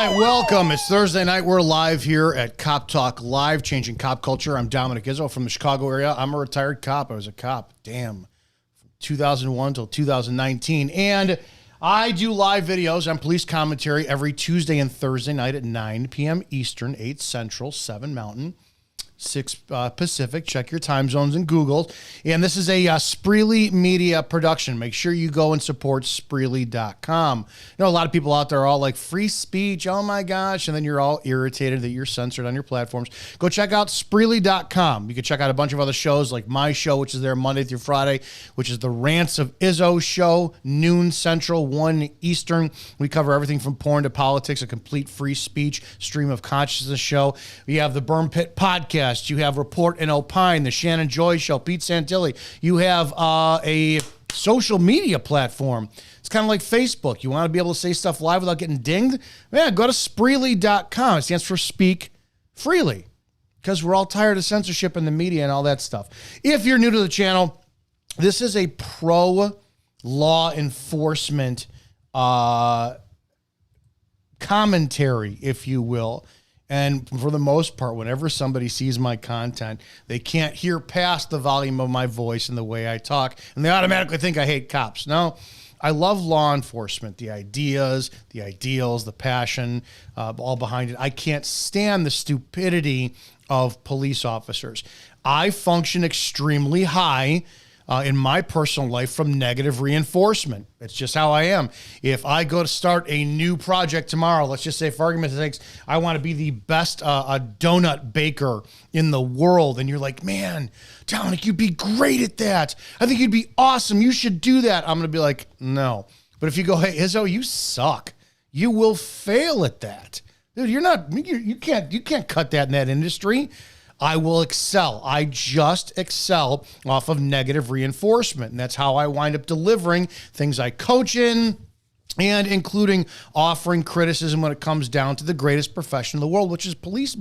right, welcome. It's Thursday night. We're live here at Cop Talk Live, changing cop culture. I'm Dominic Izzo from the Chicago area. I'm a retired cop. I was a cop, from 2001 till 2019. And I do live videos on police commentary every Tuesday and Thursday night at 9 p.m. Eastern, 8 Central, 7 Mountain, 6 Pacific. Check your time zones in Google. And this is a Spreely Media production. Make sure you go and support Spreely.com. You know, a lot of people out there are all like, free speech, oh my gosh, and then you're all irritated that you're censored on your platforms. Go check out Spreely.com. You can check out a bunch of other shows like my show, which is there Monday through Friday, which is the Rants of Izzo show, noon Central, 1 Eastern. We cover everything from porn to politics, a complete free speech, stream of consciousness show. We have the Burn Pit podcast. You have Report and Opine, the Shannon Joy Show, Pete Santilli. You have a social media platform. It's kind of like Facebook. You want to be able to say stuff live without getting dinged? Yeah, go to Spreely.com. It stands for Speak Freely, because we're all tired of censorship in the media and all that stuff. If you're new to the channel, this is a pro-law enforcement commentary, if you will. And for the most part, whenever somebody sees my content, they can't hear past the volume of my voice and the way I talk, and they automatically think I hate cops. No, I love law enforcement, the ideas, the ideals, the passion, all behind it. I can't stand the stupidity of police officers. I function extremely high in my personal life from negative reinforcement. It's just how I am. If I go to start a new project tomorrow, let's just say for argument's sake, I want to be the best a donut baker in the world, and you're like, man, Dominic, you'd be great at that. I think you'd be awesome. You should do that. I'm going to be like, no. But if you go, hey, Izzo, you suck. You will fail at that. Dude, you can't cut that in that industry. I will excel. I just excel off of negative reinforcement. And that's how I wind up delivering things I coach in, and including offering criticism when it comes down to the greatest profession in the world, which is a police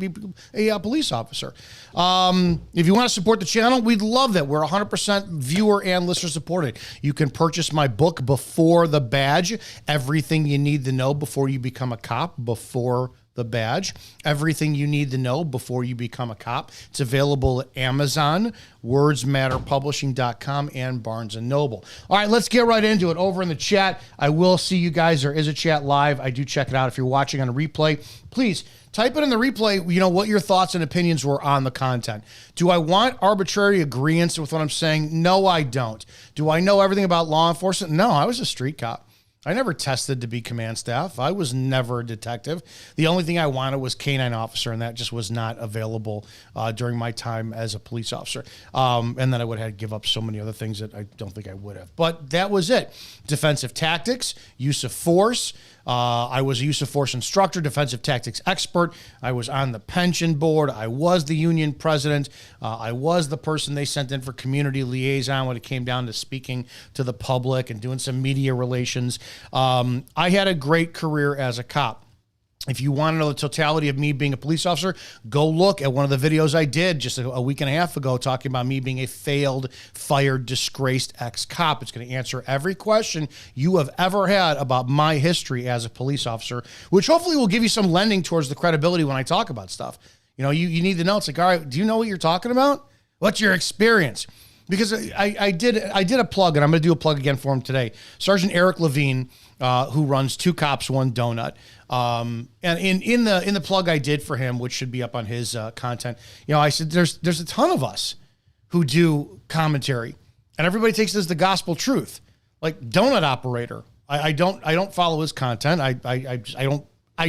officer. If you want to support the channel, we'd love that. We're 100% viewer and listener supported. You can purchase my book, Before the Badge, Everything You Need to Know Before You Become a Cop, Before the Badge, Everything You Need to Know Before You Become a Cop. It's available at Amazon, wordsmatterpublishing.com, and Barnes & Noble. All right, let's get right into it. Over in the chat, I will see you guys. There is a chat live. I do check it out. If you're watching on a replay, please type it in the replay, you know, what your thoughts and opinions were on the content. Do I want arbitrary agreements with what I'm saying? No, I don't. Do I know everything about law enforcement? No, I was a street cop. I never tested to be command staff. I was never a detective. The only thing I wanted was canine officer, and that just was not available during my time as a police officer. And then I would have had to give up so many other things that I don't think I would have. But that was it. Defensive tactics, use of force. I was a use of force instructor, defensive tactics expert. I was on the pension board. I was the union president. I was the person they sent in for community liaison when it came down to speaking to the public and doing some media relations. I had a great career as a cop. If you want to know the totality of me being a police officer, go look at one of the videos I did just a week and a half ago talking about me being a failed, fired, disgraced ex-cop. It's going to answer every question you have ever had about my history as a police officer, which hopefully will give you some lending towards the credibility when I talk about stuff. You know, you need to know. It's like, all right, do you know what you're talking about? What's your experience? Because I did a plug, and I'm going to do a plug again for him today. Sergeant Eric Levine, who runs Two Cops, One Donut. And in the plug I did for him, which should be up on his content, you know, I said there's a ton of us who do commentary, and everybody takes this as the gospel truth. Like donut operator, I don't follow his content. I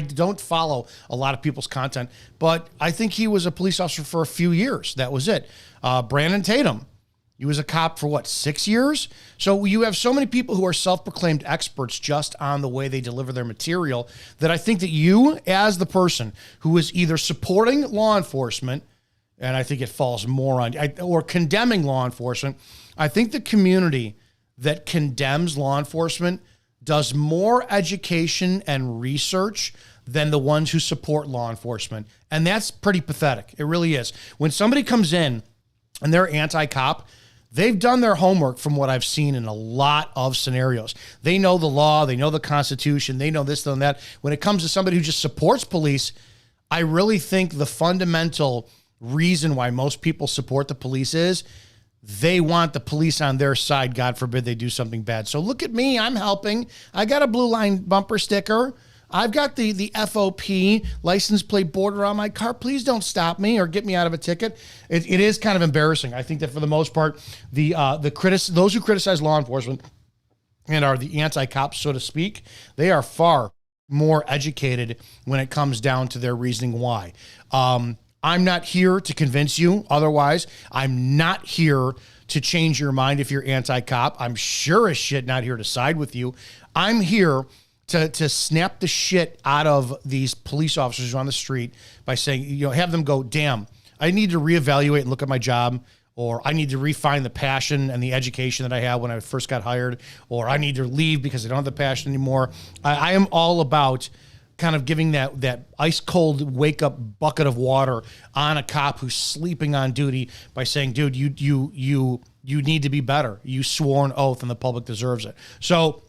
don't follow a lot of people's content, but I think he was a police officer for a few years. That was it. Brandon Tatum. He was a cop for, 6 years? So you have so many people who are self-proclaimed experts just on the way they deliver their material that I think that you, as the person who is either supporting law enforcement, and I think it falls more on, or condemning law enforcement, I think the community that condemns law enforcement does more education and research than the ones who support law enforcement. And that's pretty pathetic. It really is. When somebody comes in and they're anti-cop, they've done their homework from what I've seen in a lot of scenarios. They know the law, they know the Constitution, they know this and that. When it comes to somebody who just supports police, I really think the fundamental reason why most people support the police is they want the police on their side. God forbid they do something bad. So look at me, I'm helping. I got a blue line bumper sticker. I've got the FOP license plate border on my car. Please don't stop me or get me out of a ticket. It is kind of embarrassing. I think that for the most part, those who criticize law enforcement and are the anti-cops, so to speak, they are far more educated when it comes down to their reasoning why. I'm not here to convince you otherwise. I'm not here to change your mind if you're anti-cop. I'm sure as shit not here to side with you. I'm here to snap the shit out of these police officers on the street by saying, have them go, damn, I need to reevaluate and look at my job, or I need to refine the passion and the education that I had when I first got hired, or I need to leave because I don't have the passion anymore. I am all about kind of giving that ice cold wake up bucket of water on a cop who's sleeping on duty by saying, dude, you need to be better. You swore an oath and the public deserves it. So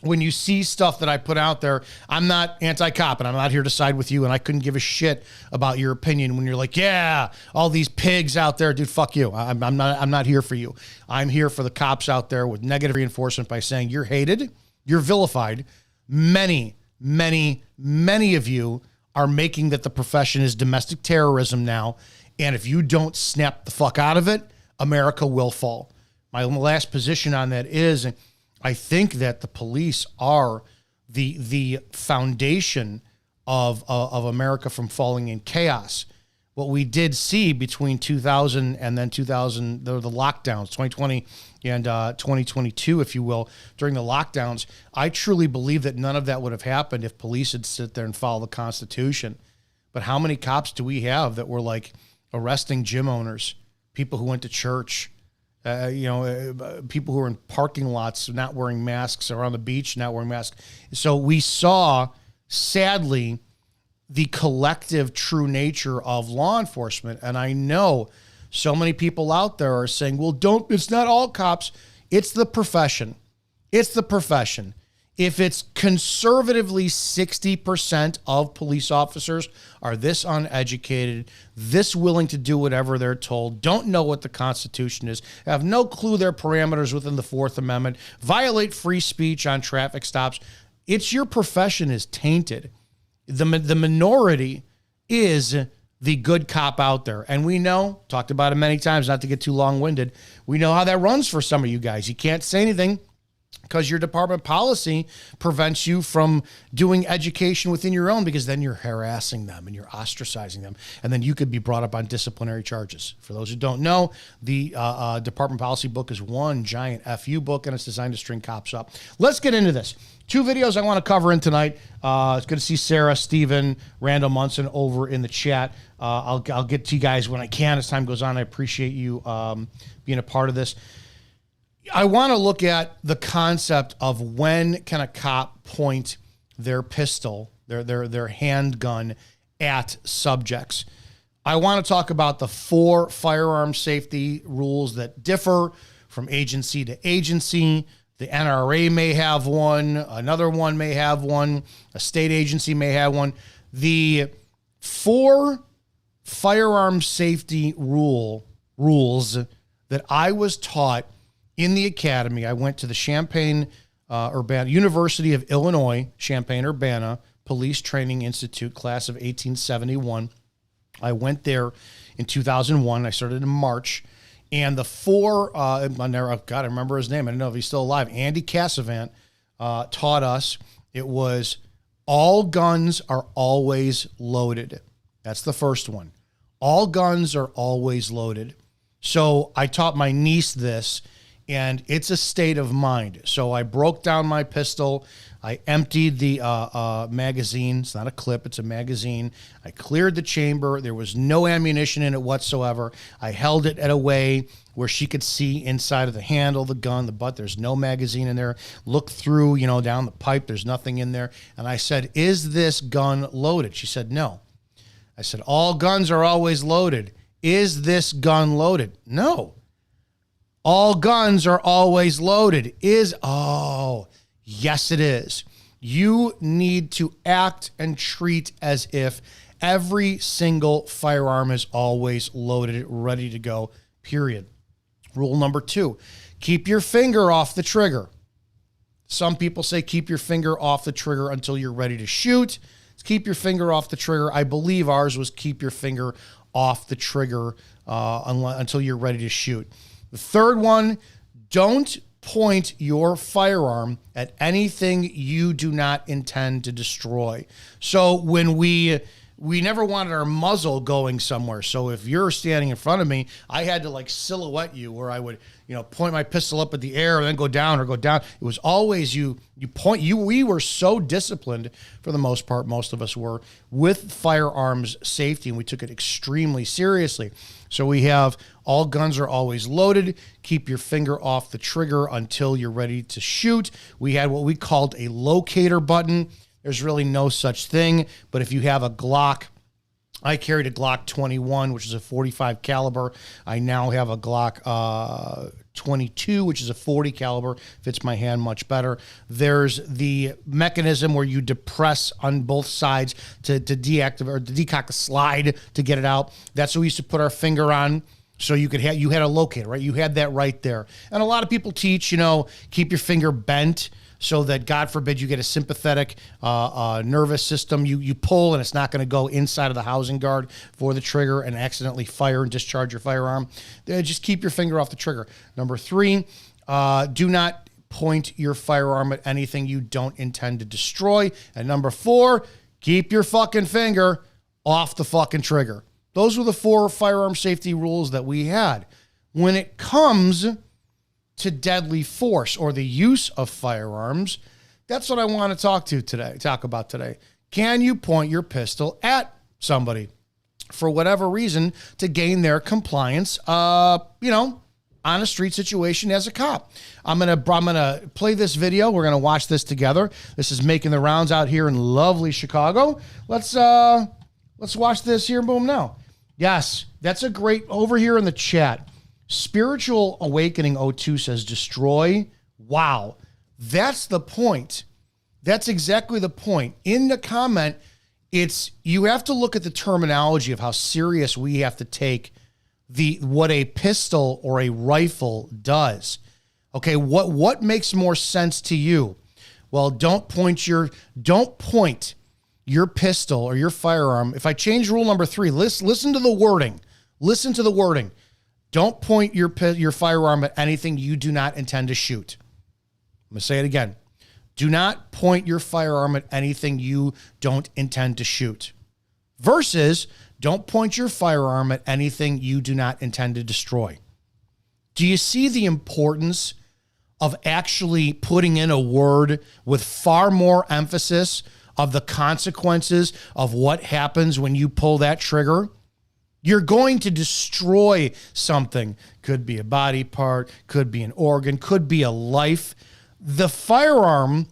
when you see stuff that I put out there, I'm not anti-cop and I'm not here to side with you, and I couldn't give a shit about your opinion when you're like, yeah, all these pigs out there, dude, fuck you. I'm not here for you. I'm here for the cops out there with negative reinforcement by saying you're hated, you're vilified. Many of you are making that the profession is domestic terrorism now, and if you don't snap the fuck out of it, America will fall. My last position on that is, I think that the police are the foundation of America from falling in chaos. What we did see between 2000 and then the lockdowns, 2020 and 2022, if you will, during the lockdowns, I truly believe that none of that would have happened if police had sit there and follow the Constitution. But how many cops do we have that were like arresting gym owners, people who went to church, people who are in parking lots not wearing masks, or on the beach not wearing masks? So we saw, sadly, the collective true nature of law enforcement. And I know so many people out there are saying, well, it's not all cops. It's the profession. It's the profession. If it's conservatively 60% of police officers are this uneducated, this willing to do whatever they're told, don't know what the Constitution is, have no clue their parameters within the Fourth Amendment, violate free speech on traffic stops, it's your profession is tainted. The minority is the good cop out there. And we know, talked about it many times, not to get too long-winded, we know how that runs for some of you guys. You can't say anything because your department policy prevents you from doing education within your own, because then you're harassing them and you're ostracizing them. And then you could be brought up on disciplinary charges. For those who don't know, the department policy book is one giant FU book, and it's designed to string cops up. Let's get into this. Two videos I want to cover in tonight. It's good to see Sarah, Steven, Randall Munson over in the chat. I'll get to you guys when I can as time goes on. I appreciate you being a part of this. I want to look at the concept of when can a cop point their pistol, their handgun at subjects. I want to talk about the 4 firearm safety rules that differ from agency to agency. The NRA may have one, another one may have one, a state agency may have one. The 4 firearm safety rules that I was taught in the academy. I went to the Champaign-Urbana, University of Illinois, Champaign-Urbana Police Training Institute, class of 1871. I went there in 2001. I started in March. And the 4, I remember his name. I don't know if he's still alive. Andy Cassavant taught us it was all guns are always loaded. That's the first one. All guns are always loaded. So I taught my niece this, and it's a state of mind. So I broke down my pistol. I emptied the magazine. It's not a clip, it's a magazine. I cleared the chamber. There was no ammunition in it whatsoever. I held it at a way where she could see inside of the handle, the gun, the butt. There's no magazine in there. Look through, down the pipe. There's nothing in there. And I said, is this gun loaded? She said, no. I said, all guns are always loaded. Is this gun loaded? No. All guns are always loaded. Yes, it is. You need to act and treat as if every single firearm is always loaded, ready to go, period. Rule number 2, keep your finger off the trigger. Some people say keep your finger off the trigger until you're ready to shoot. Keep your finger off the trigger. I believe ours was keep your finger off the trigger until you're ready to shoot. The third one, don't point your firearm at anything you do not intend to destroy. So when we never wanted our muzzle going somewhere. So if you're standing in front of me, I had to like silhouette you where I would, point my pistol up at the air and then go down or go down. It was always you point. We were so disciplined for the most part, most of us were, with firearms safety, and we took it extremely seriously. So we have all guns are always loaded. Keep your finger off the trigger until you're ready to shoot. We had what we called a locator button. There's really no such thing, but if you have a Glock, I carried a Glock 21, which is a 45 caliber. I now have a Glock 22, which is a 40 caliber. Fits my hand much better. There's the mechanism where you depress on both sides to deactivate or to decock the slide to get it out. That's what we used to put our finger on. So you had a locator, right? You had that right there. And a lot of people teach, keep your finger bent, so that, God forbid, you get a sympathetic nervous system. You pull and it's not going to go inside of the housing guard for the trigger and accidentally fire and discharge your firearm. Just keep your finger off the trigger. Number 3, do not point your firearm at anything you don't intend to destroy. And number 4, keep your fucking finger off the fucking trigger. Those were the 4 firearm safety rules that we had. When it comes to deadly force or the use of firearms, that's what I want to talk about today. Can you point your pistol at somebody for whatever reason to gain their compliance, on a street situation as a cop? I'm gonna play this video. We're gonna watch this together. This is making the rounds out here in lovely Chicago. Let's watch this here. Boom now. Yes, that's a great, over here in the chat. Spiritual Awakening 02 says destroy. Wow. That's the point. That's exactly the point. In the comment, you have to look at the terminology of how serious we have to take what a pistol or a rifle does. Okay, what makes more sense to you? Well, don't point your pistol or your firearm. If I change rule number 3, listen to the wording. Listen to the wording. Don't point your firearm at anything you do not intend to shoot. I'm going to say it again. Do not point your firearm at anything you don't intend to shoot. Versus, don't point your firearm at anything you do not intend to destroy. Do you see the importance of actually putting in a word with far more emphasis of the consequences of what happens when you pull that trigger? You're going to destroy something. Could be a body part, could be an organ, could be a life. The firearm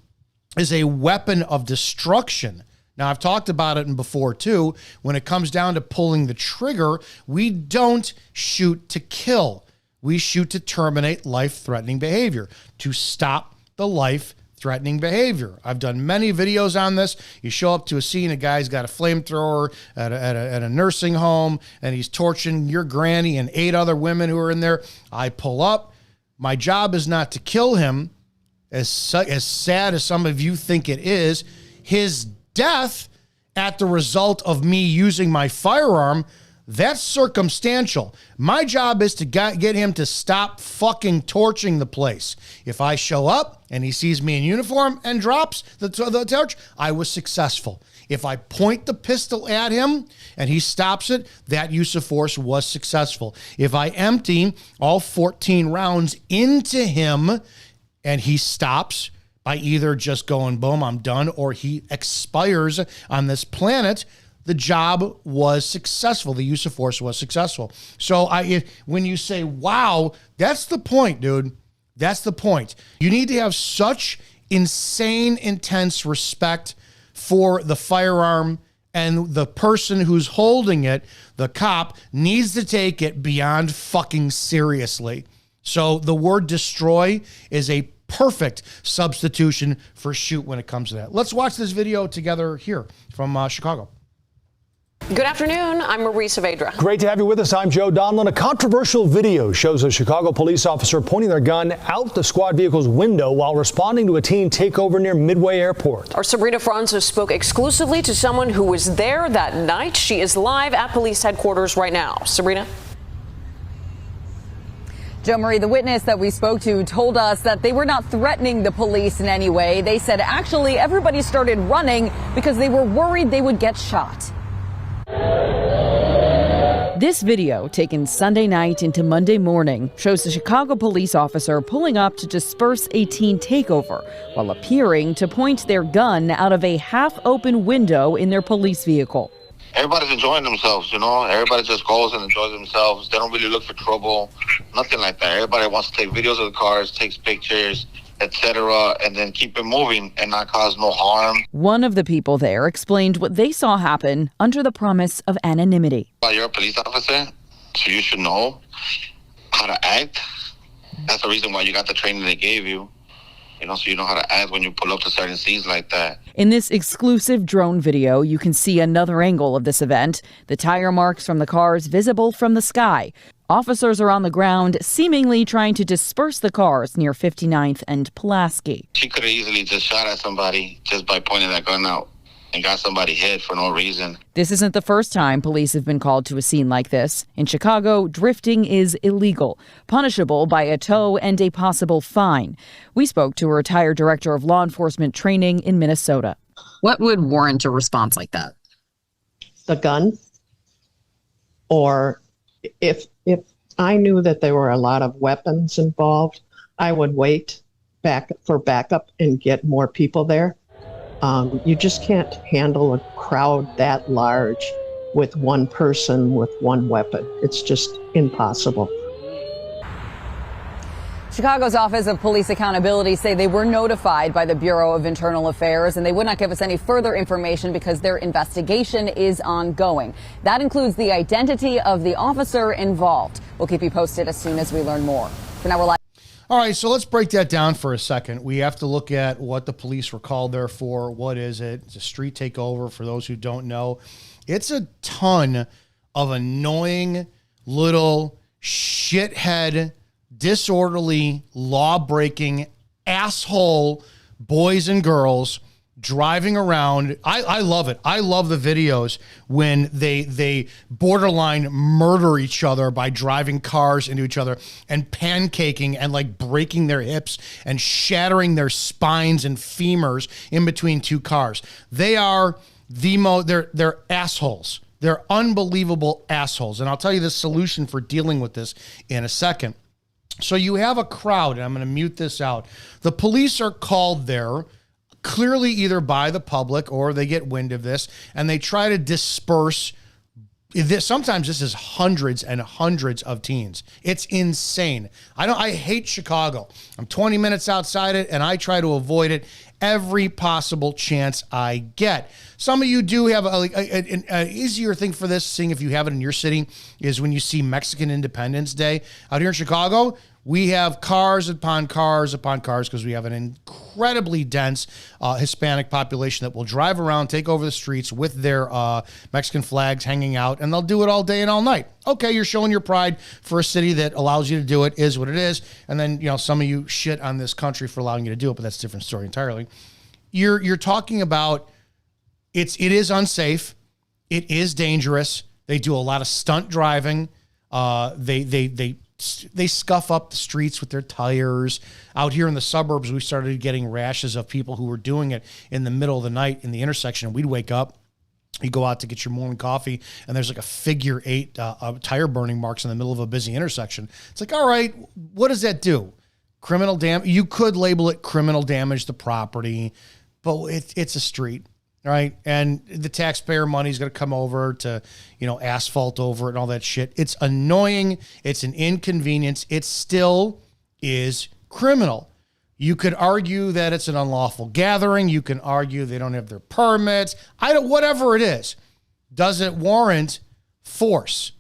is a weapon of destruction. Now, I've talked about it before too. When it comes down to pulling the trigger, we don't shoot to kill. We shoot to terminate life-threatening behavior, to stop the life-threatening behavior. I've done many videos on this. You show up to a scene, a guy's got a flamethrower at a nursing home, and he's torching your granny and 8 other women who are in there. I pull up. My job is not to kill him, as sad as some of you think it is. His death at the result of me using my firearm, that's circumstantial. My job is to get him to stop fucking torching the place. If I show up and he sees me in uniform and drops the torch, I was successful. If I point the pistol at him and he stops it, that use of force was successful. If I empty all 14 rounds into him and he stops by either just going, boom, I'm done, or he expires on this planet, the job was successful. The use of force was successful. So when you say, wow, that's the point, dude. That's the point. You need to have such insane, intense respect for the firearm, and the person who's holding it, the cop, needs to take it beyond fucking seriously. So the word destroy is a perfect substitution for shoot when it comes to that. Let's watch this video together here from Chicago. Good afternoon. I'm Marie Saavedra. Great to have you with us. I'm Joe Donlin. A controversial video shows a Chicago police officer pointing their gun out the squad vehicle's window while responding to a teen takeover near Midway Airport. Our Sabrina Francis spoke exclusively to someone who was there that night. She is live at police headquarters right now. Sabrina? Joe Marie, the witness that we spoke to told us that they were not threatening the police in any way. They said actually everybody started running because they were worried they would get shot. This video, taken Sunday night into Monday morning, shows a Chicago police officer pulling up to disperse a teen takeover while appearing to point their gun out of a half-open window in their police vehicle. Everybody's enjoying themselves, Everybody just goes and enjoys themselves. They don't really look for trouble, nothing like that. Everybody wants to take videos of the cars, takes pictures, etc., and then keep it moving and not cause no harm. One of the people there explained what they saw happen under the promise of anonymity. Well, you're a police officer, so you should know how to act. That's the reason why you got the training they gave you. So you know how to act when you pull up to certain scenes like that. In this exclusive drone video, you can see another angle of this event, the tire marks from the cars visible from the sky. Officers are on the ground, seemingly trying to disperse the cars near 59th and Pulaski. She could have easily just shot at somebody just by pointing that gun out and got somebody hit for no reason. This isn't the first time police have been called to a scene like this. In Chicago, drifting is illegal, punishable by a tow and a possible fine. We spoke to a retired director of law enforcement training in Minnesota. What would warrant a response like that? The gun, or if I knew that there were a lot of weapons involved, I would wait for backup and get more people there. You just can't handle a crowd that large with one person with one weapon. It's just impossible. Chicago's Office of Police Accountability say they were notified by the Bureau of Internal Affairs and they would not give us any further information because their investigation is ongoing. That includes the identity of the officer involved. We'll keep you posted as soon as we learn more. For now, we're live. All right, so let's break that down for a second. We have to look at what the police were called there for. What is it? It's a street takeover, for those who don't know. It's a ton of annoying little shithead, disorderly, law-breaking, asshole boys and girls driving around. I love it. I love the videos when they borderline murder each other by driving cars into each other and pancaking and like breaking their hips and shattering their spines and femurs in between two cars. They are they're assholes. They're unbelievable assholes. And I'll tell you the solution for dealing with this in a second. So you have a crowd, and I'm going to mute this out. The police are called there clearly either by the public or they get wind of this and they try to disperse this. Sometimes this is hundreds and hundreds of teens. It's insane. I hate Chicago. I'm 20 minutes outside it and I try to avoid it every possible chance I get. Some of you do have an easier thing for this, seeing if you have it in your city, is when you see Mexican Independence Day. Out here in Chicago, we have cars upon cars upon cars because we have an incredibly dense Hispanic population that will drive around, take over the streets with their Mexican flags hanging out, and they'll do it all day and all night. Okay, you're showing your pride for a city that allows you to do it, is what it is. And then, some of you shit on this country for allowing you to do it, but that's a different story entirely. You're talking about it is unsafe. It is dangerous. They do a lot of stunt driving. They scuff up the streets with their tires. Out here in the suburbs, we started getting rashes of people who were doing it in the middle of the night in the intersection. And we'd wake up, you go out to get your morning coffee, and there's like a figure 8 tire burning marks in the middle of a busy intersection. It's like, all right, what does that do? Criminal damage. You could label it criminal damage to property, but it's a street. Right. And the taxpayer money is going to come over to, asphalt over it and all that shit. It's annoying. It's an inconvenience. It still is criminal. You could argue that it's an unlawful gathering. You can argue they don't have their permits. Whatever it is. Does it warrant force?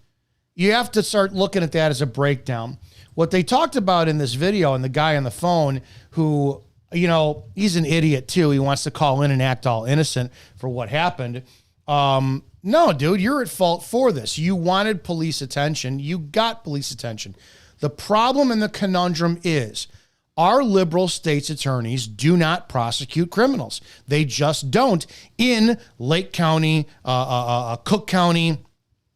You have to start looking at that as a breakdown. what they talked about in this video, and the guy on the phone who, you know, he's an idiot too. He wants to call in and act all innocent for what happened. No, dude, you're at fault for this. You wanted police attention. You got police attention. The problem and the conundrum is our liberal state's attorneys do not prosecute criminals. They just don't. In Lake County, Cook County,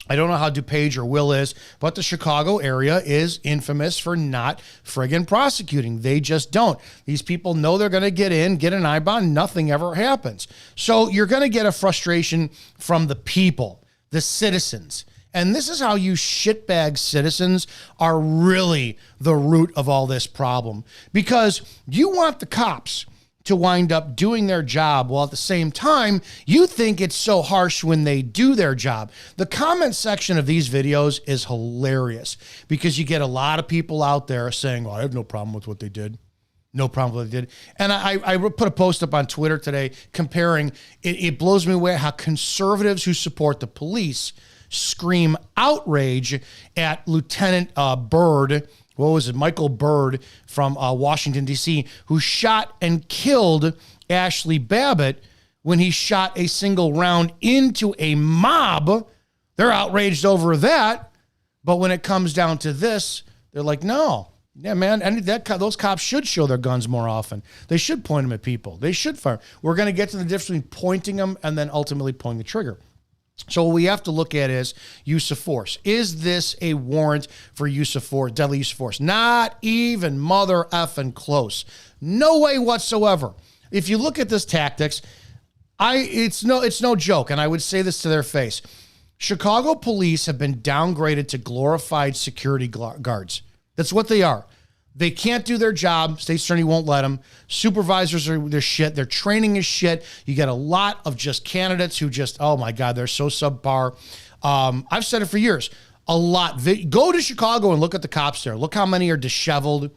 I don't know how DuPage or Will is, but the Chicago area is infamous for not friggin' prosecuting. They just don't. These people know they're going to get in, get an I-bond, nothing ever happens. So you're going to get a frustration from the people, the citizens. And this is how you shitbag citizens are really the root of all this problem. Because you want the cops to wind up doing their job, while at the same time, you think it's so harsh when they do their job. The comment section of these videos is hilarious because you get a lot of people out there saying, well, I have no problem with what they did. No problem with what they did. And I put a post up on Twitter today comparing, it blows me away how conservatives who support the police scream outrage at Lieutenant Byrd, what was it, Michael Byrd from Washington, D.C., who shot and killed Ashley Babbitt when he shot a single round into a mob. They're outraged over that. But when it comes down to this, they're like, no. Yeah, man, those cops should show their guns more often. They should point them at people. They should fire. We're going to get to the difference between pointing them and then ultimately pulling the trigger. So what we have to look at is use of force. Is this a warrant for use of force, deadly use of force? Not even mother effing close. No way whatsoever. If you look at this tactics, it's no joke, and I would say this to their face. Chicago police have been downgraded to glorified security guards. That's what they are. They can't do their job. State attorney won't let them. Supervisors are their shit. Their training is shit. You get a lot of just candidates who just, oh my God, they're so subpar. I've said it for years. A lot. Go to Chicago and look at the cops there. Look how many are disheveled,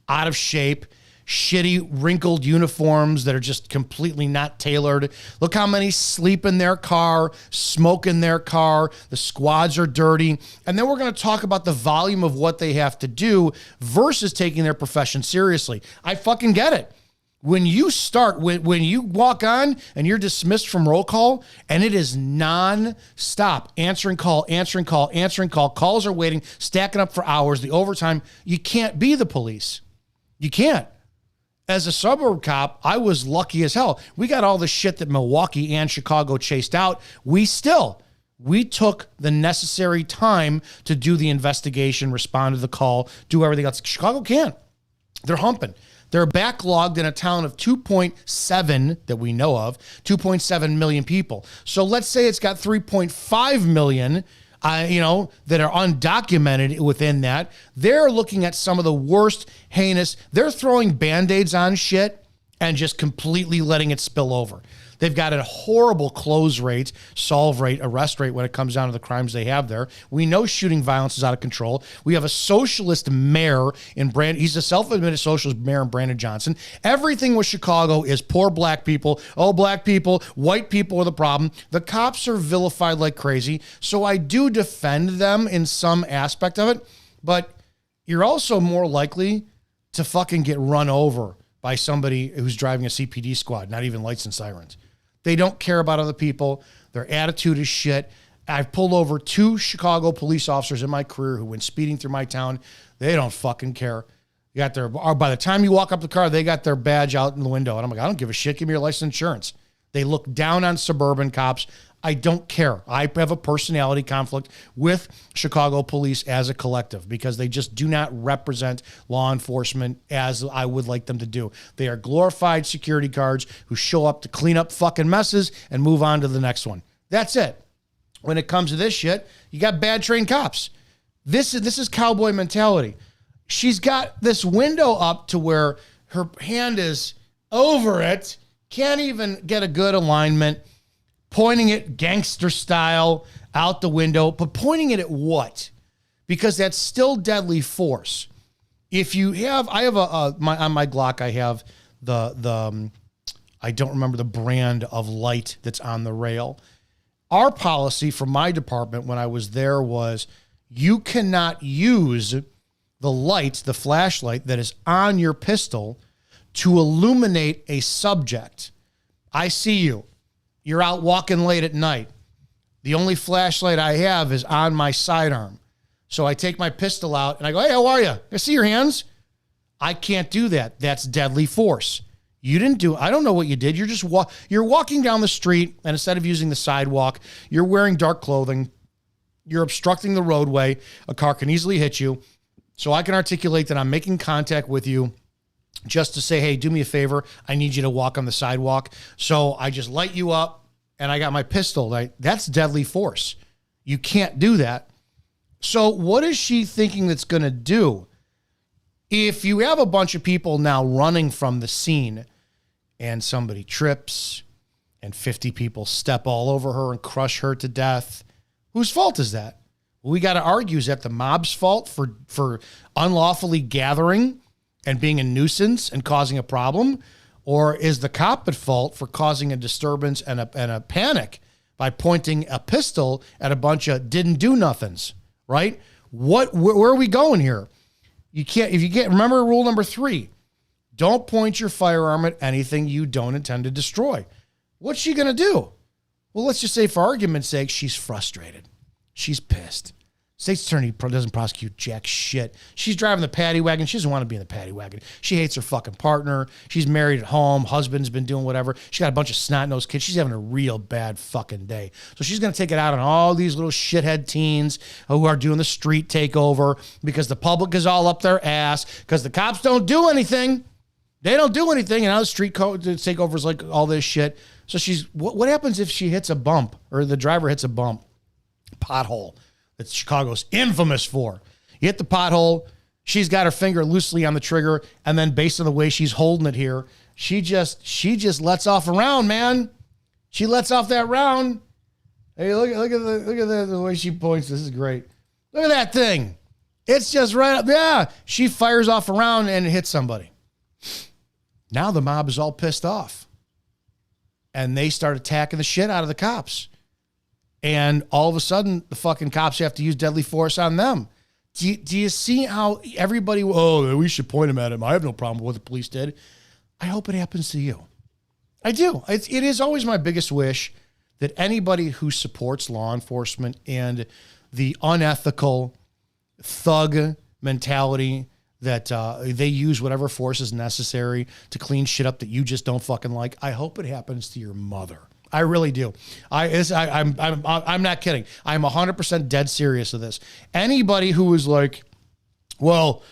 out of shape, shitty, wrinkled uniforms that are just completely not tailored. Look how many sleep in their car, smoke in their car. The squads are dirty. And then we're going to talk about the volume of what they have to do versus taking their profession seriously. I fucking get it. When you start, when you walk on and you're dismissed from roll call and it is non-stop, answering call, calls are waiting, stacking up for hours, the overtime, you can't be the police. You can't. As a suburb cop, I was lucky as hell. We got all the shit that Milwaukee and Chicago chased out. We took the necessary time to do the investigation, respond to the call, do everything else. Chicago can't. They're humping. They're backlogged in a town of 2.7 that we know of, 2.7 million people. So let's say it's got 3.5 million that are undocumented within that. They're looking at some of the worst, heinous. They're throwing Band-Aids on shit and just completely letting it spill over. They've got a horrible close rate, solve rate, arrest rate when it comes down to the crimes they have there. We know shooting violence is out of control. We have a socialist mayor in Brandon. He's a self-admitted socialist mayor in Brandon Johnson. Everything with Chicago is poor black people. Oh, black people, white people are the problem. The cops are vilified like crazy. So I do defend them in some aspect of it, but you're also more likely to fucking get run over by somebody who's driving a CPD squad, not even lights and sirens. They don't care about other people. Their attitude is shit. I've pulled over 2 Chicago police officers in my career who went speeding through my town. They don't fucking care. By the time you walk up the car, they got their badge out in the window. And I'm like, I don't give a shit. Give me your license and insurance. They look down on suburban cops. I don't care. I have a personality conflict with Chicago police as a collective because they just do not represent law enforcement as I would like them to do. They are glorified security guards who show up to clean up fucking messes and move on to the next one. That's it. When it comes to this shit, you got bad trained cops. This is cowboy mentality. She's got this window up to where her hand is over it, can't even get a good alignment, pointing it gangster style out the window, but pointing it at what? Because that's still deadly force. If you have, on my Glock, I have the I don't remember the brand of light that's on the rail. Our policy from my department when I was there was you cannot use the light, the flashlight that is on your pistol to illuminate a subject. I see you. You're out walking late at night. The only flashlight I have is on my sidearm. So I take my pistol out and I go, hey, how are you? I see your hands. I can't do that. That's deadly force. You didn't do, I don't know what you did. You're just, you're walking down the street, and instead of using the sidewalk, you're wearing dark clothing. You're obstructing the roadway. A car can easily hit you. So I can articulate that I'm making contact with you just to say, hey, do me a favor. I need you to walk on the sidewalk. So I just light you up and I got my pistol. That's deadly force. You can't do that. So what is she thinking that's going to do? If you have a bunch of people now running from the scene and somebody trips and 50 people step all over her and crush her to death, whose fault is that? Well, we got to argue, is that the mob's fault for unlawfully gathering and being a nuisance and causing a problem? Or is the cop at fault for causing a disturbance and a panic by pointing a pistol at a bunch of didn't do nothings, right? Where are we going here? Remember rule number 3, don't point your firearm at anything you don't intend to destroy. What's she going to do? Well, let's just say for argument's sake, she's frustrated. She's pissed. State's attorney doesn't prosecute jack shit. She's driving the paddy wagon. She doesn't want to be in the paddy wagon. She hates her fucking partner. She's married at home. Husband's been doing whatever. She got a bunch of snot-nosed kids. She's having a real bad fucking day. So she's going to take it out on all these little shithead teens who are doing the street takeover because the public is all up their ass because the cops don't do anything. They don't do anything. And now the street takeover is like all this shit. So what happens if she hits a bump or the driver hits a bump? Pothole. That Chicago's infamous for. You hit the pothole, she's got her finger loosely on the trigger, and then based on the way she's holding it here, she just lets off a round, man. She lets off that round. Hey, look at the way she points. This is great. Look at that thing. It's just right up. Yeah, she fires off a round and hits somebody. Now the mob is all pissed off, and they start attacking the shit out of the cops. And all of a sudden, the fucking cops have to use deadly force on them. Do you see how everybody, we should point them at him. I have no problem with what the police did. I hope it happens to you. I do. It is always my biggest wish that anybody who supports law enforcement and the unethical thug mentality that they use whatever force is necessary to clean shit up that you just don't fucking like, I hope it happens to your mother. I really do. I'm not kidding. I'm 100% dead serious with this. Anybody who is like, well,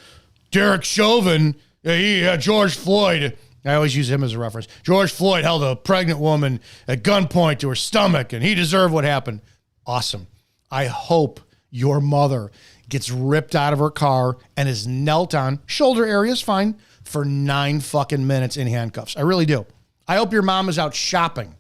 Derek Chauvin, George Floyd, I always use him as a reference. George Floyd held a pregnant woman at gunpoint to her stomach, and he deserved what happened. Awesome. I hope your mother gets ripped out of her car and is knelt on, shoulder area is fine, for 9 fucking minutes in handcuffs. I really do. I hope your mom is out shopping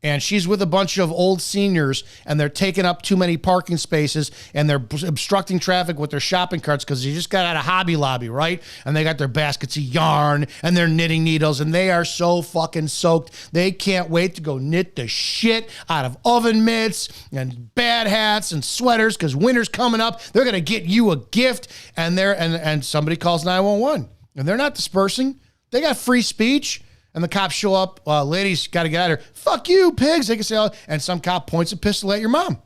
and she's with a bunch of old seniors and they're taking up too many parking spaces and they're obstructing traffic with their shopping carts because they just got out of Hobby Lobby, right? And they got their baskets of yarn and their knitting needles and they are so fucking soaked. They can't wait to go knit the shit out of oven mitts and bad hats and sweaters because winter's coming up. They're going to get you a gift and somebody calls 911 and they're not dispersing. They got free speech. And the cops show up, ladies, got to get out of here. Fuck you, pigs. They can say, and some cop points a pistol at your mom.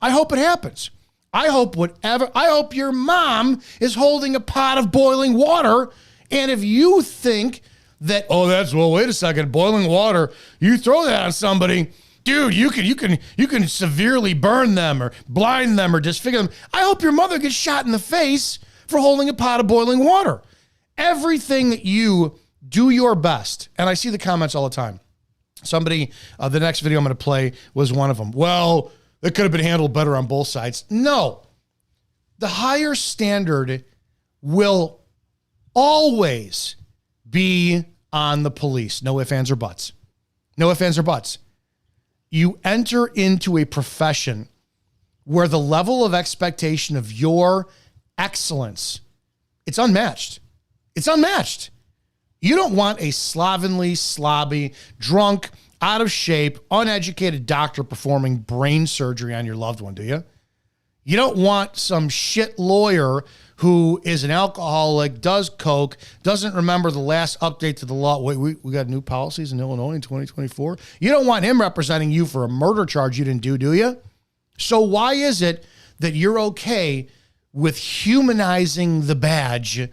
I hope it happens. I hope your mom is holding a pot of boiling water. And if you think that, wait a second, boiling water, you throw that on somebody, dude, you can severely burn them or blind them or disfigure them. I hope your mother gets shot in the face for holding a pot of boiling water. Everything that you do your best. And I see the comments all the time. Somebody, the next video I'm going to play was one of them. Well, it could have been handled better on both sides. No. The higher standard will always be on the police. No ifs, ands, or buts. No ifs, ands, or buts. You enter into a profession where the level of expectation of your excellence, it's unmatched. It's unmatched. You don't want a slovenly, slobby, drunk, out of shape, uneducated doctor performing brain surgery on your loved one, do you? You don't want some shit lawyer who is an alcoholic, does coke, doesn't remember the last update to the law. Wait, we got new policies in Illinois in 2024. You don't want him representing you for a murder charge you didn't do you? So why is it that you're okay with humanizing the badge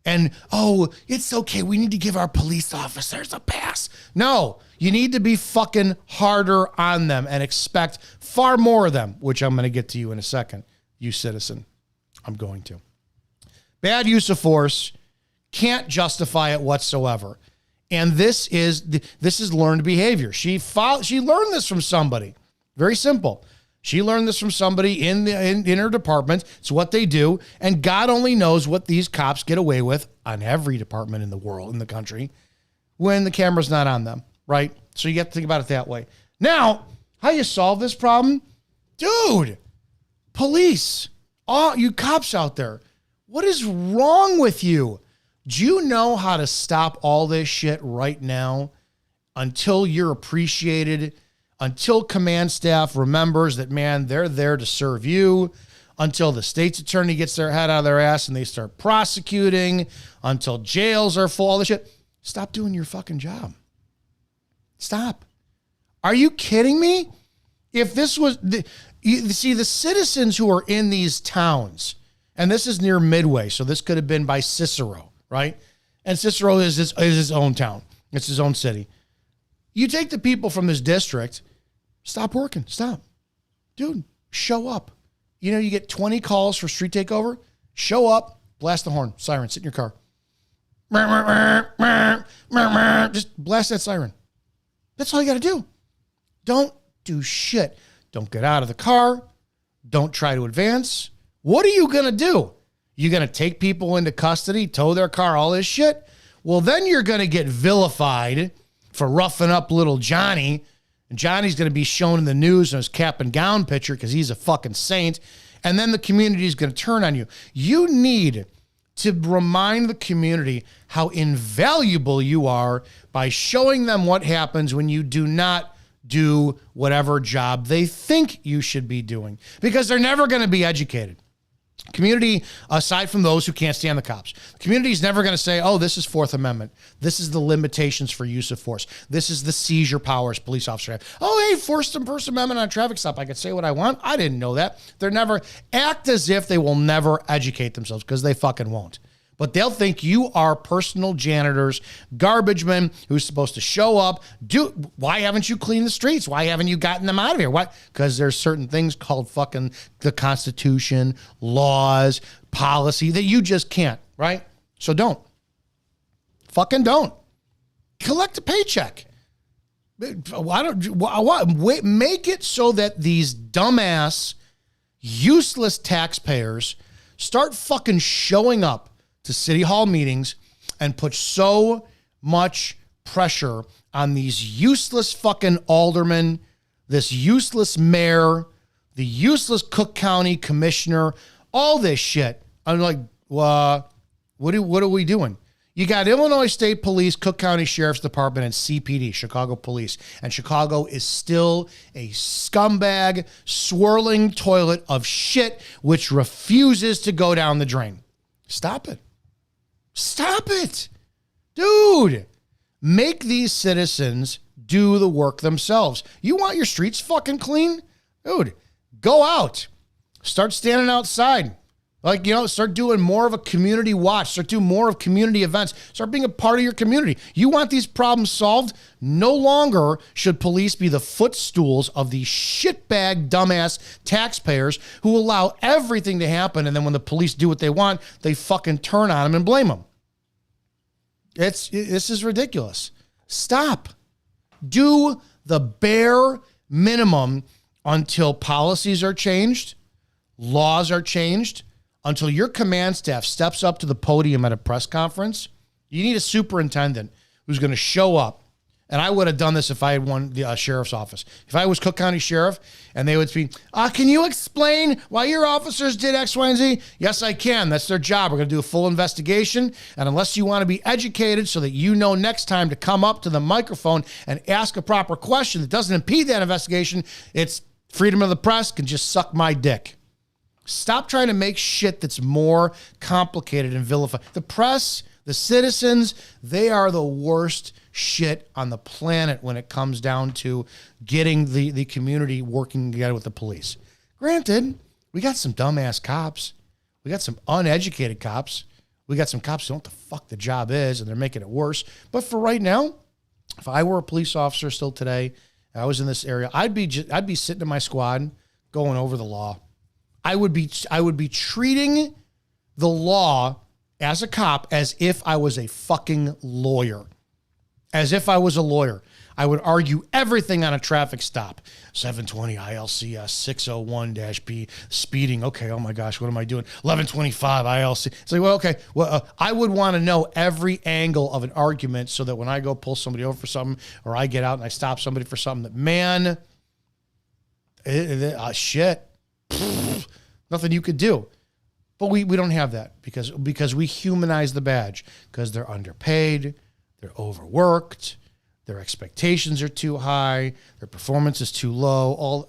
and, oh, it's okay, we need to give our police officers a pass? No, you need to be fucking harder on them and expect far more of them, which I'm going to get to you in a second, you citizen. I'm going to. Bad use of force, can't justify it whatsoever. And this is learned behavior. She learned this from somebody. Very simple. She learned this from somebody in her department. It's what they do. And God only knows what these cops get away with on every department in the world, in the country, when the camera's not on them, right? So you have to think about it that way. Now, how you solve this problem? Dude, police, all you cops out there, what is wrong with you? Do you know how to stop all this shit right now until you're appreciated, until command staff remembers that, man, they're there to serve you, until the state's attorney gets their head out of their ass and they start prosecuting, until jails are full, all this shit? Stop doing your fucking job. Stop. Are you kidding me? If this was, you see, the citizens who are in these towns, and this is near Midway, so this could have been by Cicero, right? And Cicero is his own town. It's his own city. You take the people from this district, stop working, stop. Dude, show up. You know, you get 20 calls for street takeover, show up, blast the horn, siren, sit in your car. Just blast that siren. That's all you got to do. Don't do shit. Don't get out of the car. Don't try to advance. What are you going to do? You going to take people into custody, tow their car, all this shit? Well, then you're going to get vilified for roughing up little Johnny. And Johnny's going to be shown in the news in his cap and gown picture because he's a fucking saint. And then the community is going to turn on you. You need to remind the community how invaluable you are by showing them what happens when you do not do whatever job they think you should be doing, because they're never going to be educated. Community, aside from those who can't stand the cops, community is never going to say, oh, this is Fourth Amendment. This is the limitations for use of force. This is the seizure powers police officers have. Oh, hey, First Amendment on a traffic stop. I could say what I want. I didn't know that. They're never, act as if they will never educate themselves, because they fucking won't. But they'll think you are personal janitors, garbage men who's supposed to show up. Why haven't you cleaned the streets? Why haven't you gotten them out of here? What? Because there's certain things called fucking the Constitution, laws, policy that you just can't, right? So don't. Fucking don't. Collect a paycheck. Why don't make it so that these dumbass, useless taxpayers start fucking showing up to city hall meetings and put so much pressure on these useless fucking aldermen, this useless mayor, the useless Cook County commissioner, all this shit. I'm like, what are we doing? You got Illinois State Police, Cook County Sheriff's Department, and CPD, Chicago Police. And Chicago is still a scumbag, swirling toilet of shit which refuses to go down the drain. Stop it. Stop it. Dude, make these citizens do the work themselves. You want your streets fucking clean? Dude, go out. Start standing outside. Like, start doing more of a community watch. Start doing more of community events. Start being a part of your community. You want these problems solved? No longer should police be the footstools of these shitbag, dumbass taxpayers who allow everything to happen. And then when the police do what they want, they fucking turn on them and blame them. This is ridiculous. Stop. Do the bare minimum until policies are changed, laws are changed, until your command staff steps up to the podium at a press conference. You need a superintendent who's going to show up. And I would have done this if I had won the sheriff's office. If I was Cook County Sheriff and they would speak, can you explain why your officers did X, Y, and Z? Yes, I can. That's their job. We're going to do a full investigation. And unless you want to be educated so that you know next time to come up to the microphone and ask a proper question that doesn't impede that investigation, it's freedom of the press, can just suck my dick. Stop trying to make shit that's more complicated and vilified. The press, the citizens, they are the worst shit on the planet when it comes down to getting the community working together with the police. Granted, we got some dumbass cops. We got some uneducated cops. We got some cops who don't know what the fuck the job is, and they're making it worse. But for right now, if I were a police officer still today, I was in this area, I'd be sitting in my squad going over the law. I would be treating the law as a cop as if I was a fucking lawyer. As if I was a lawyer. I would argue everything on a traffic stop. 720 ILCS 601-B speeding. Okay, oh my gosh, what am I doing? 1125 ILC. It's like, well, okay. Well, I would want to know every angle of an argument so that when I go pull somebody over for something, or I get out and I stop somebody for something, that, man, shit. Nothing you could do. But we don't have that because we humanize the badge, because they're underpaid, they're overworked, their expectations are too high, their performance is too low, all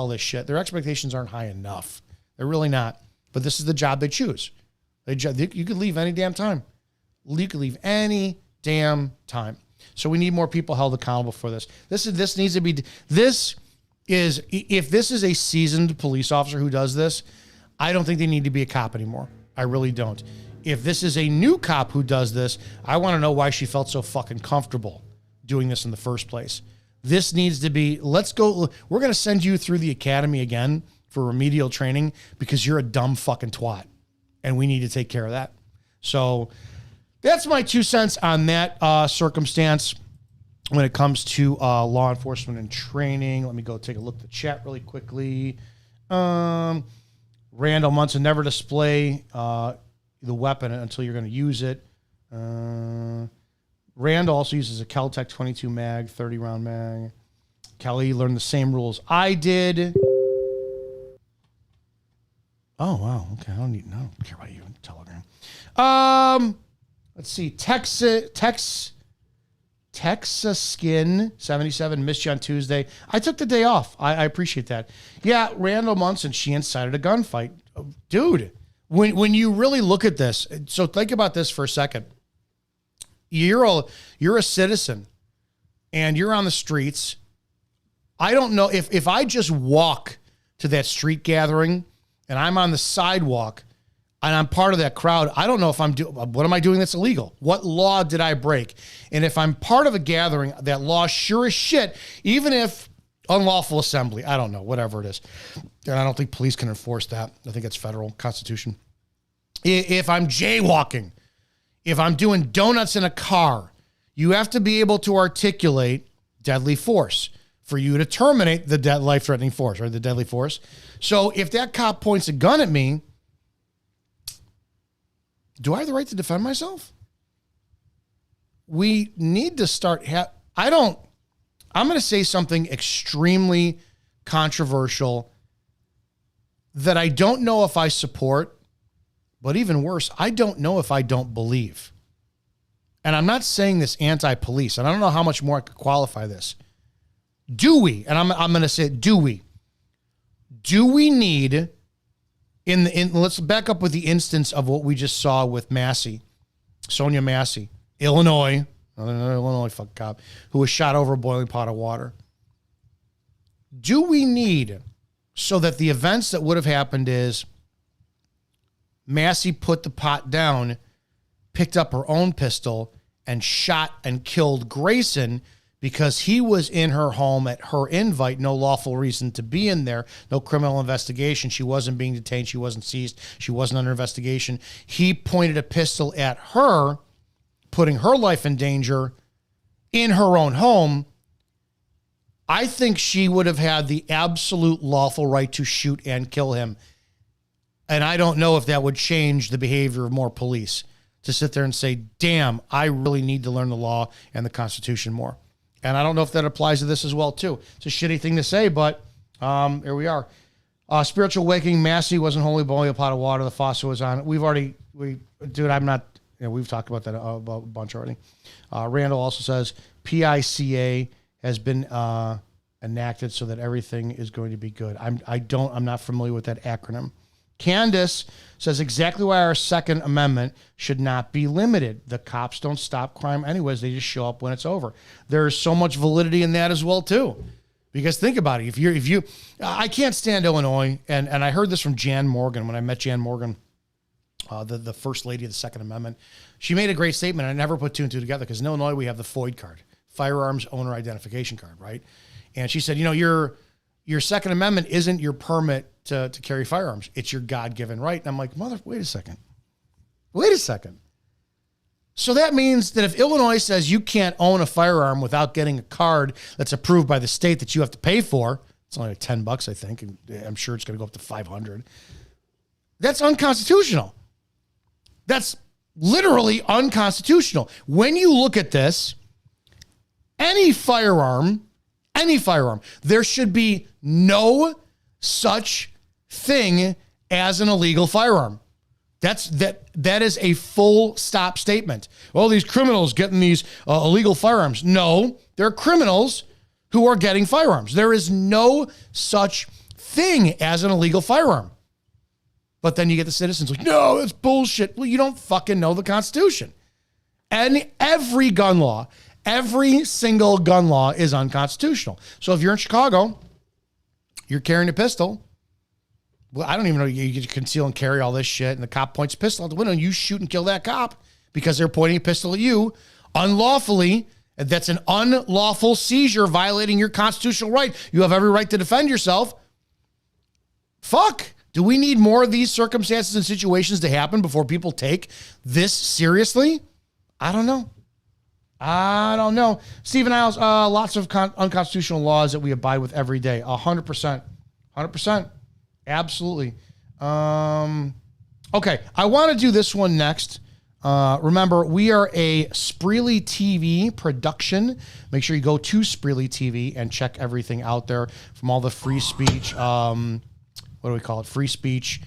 this shit. Their expectations aren't high enough. They're really not. But this is the job they choose. You could leave any damn time. You could leave any damn time. So we need more people held accountable for this. This needs to be. If this is a seasoned police officer who does this, I don't think they need to be a cop anymore. I really don't. If this is a new cop who does this, I want to know why she felt so fucking comfortable doing this in the first place. This needs to be, let's go. We're going to send you through the academy again for remedial training because you're a dumb fucking twat. And we need to take care of that. So that's my 2 cents on that circumstance when it comes to law enforcement and training. Let me go take a look at the chat really quickly. Randall Munson, never display the weapon until you're going to use it. Randall also uses a Kel-Tec 22 mag, 30 round mag. Kelly learned the same rules I did. Oh, wow. Okay. I don't care about you in Telegram. Let's see. Texas Skin 77 missed you on Tuesday. I took the day off. I appreciate that. Yeah, Randall Munson, she incited a gunfight. Dude, when you really look at this, so think about this for a second. You're a citizen and you're on the streets. I don't know if I just walk to that street gathering and I'm on the sidewalk and I'm part of that crowd, I don't know if what am I doing that's illegal? What law did I break? And if I'm part of a gathering, that law sure as shit, even if unlawful assembly, I don't know, whatever it is. And I don't think police can enforce that. I think it's federal constitution. If I'm jaywalking, if I'm doing donuts in a car, you have to be able to articulate deadly force for you to terminate the life-threatening force, or the deadly force. So if that cop points a gun at me, do I have the right to defend myself? We need to start. I'm going to say something extremely controversial that I don't know if I support, but even worse, I don't know if I don't believe. And I'm not saying this anti-police, and I don't know how much more I could qualify this. Do we, and I'm going to say it, do we need, let's back up with the instance of what we just saw with Massey, Sonia Massey, Illinois, another Illinois fuck cop, who was shot over a boiling pot of water. Do we need, so that the events that would have happened is Massey put the pot down, picked up her own pistol, and shot and killed Grayson because he was in her home at her invite, no lawful reason to be in there, no criminal investigation. She wasn't being detained. She wasn't seized. She wasn't under investigation. He pointed a pistol at her, putting her life in danger in her own home. I think she would have had the absolute lawful right to shoot and kill him. And I don't know if that would change the behavior of more police to sit there and say, damn, I really need to learn the law and the Constitution more. And I don't know if that applies to this as well, too. It's a shitty thing to say, but here we are. Spiritual awakening, Massey wasn't holy boiling a pot of water. The faucet was on. I'm not, we've talked about that a bunch already. Randall also says PICA has been enacted so that everything is going to be good. I'm not familiar with that acronym. Candace says exactly why our Second Amendment should not be limited. The cops don't stop crime anyways. They just show up when it's over. There's so much validity in that as well, too. Because think about it. If you, I can't stand Illinois. And I heard this from Jan Morgan when I met Jan Morgan, the first lady of the Second Amendment. She made a great statement. I never put two and two together because in Illinois, we have the FOID card, Firearms Owner Identification Card, right? And she said, your Second Amendment isn't your permit to carry firearms. It's your God-given right. And I'm like, wait a second. So that means that if Illinois says you can't own a firearm without getting a card that's approved by the state that you have to pay for, it's only like $10, I think, and I'm sure it's going to go up to $500. That's unconstitutional. That's literally unconstitutional. When you look at this, any firearm, there should be no such thing as an illegal firearm. That is a full stop statement. Well, these criminals getting these illegal firearms. No, they're criminals who are getting firearms. There is no such thing as an illegal firearm. But then you get the citizens like, no, it's bullshit. Well, you don't fucking know the Constitution. And every single gun law is unconstitutional. So if you're in Chicago, you're carrying a pistol. Well, I don't even know. You conceal and carry all this shit, and the cop points a pistol out the window, and you shoot and kill that cop because they're pointing a pistol at you unlawfully. That's an unlawful seizure violating your constitutional right. You have every right to defend yourself. Fuck. Do we need more of these circumstances and situations to happen before people take this seriously? I don't know. Stephen Isles, lots of unconstitutional laws that we abide with every day. 100%. Absolutely. Okay, I want to do this one next. Remember, we are a Spreely TV production. Make sure you go to Spreely TV and check everything out there from all the free speech. What do we call it? Free speech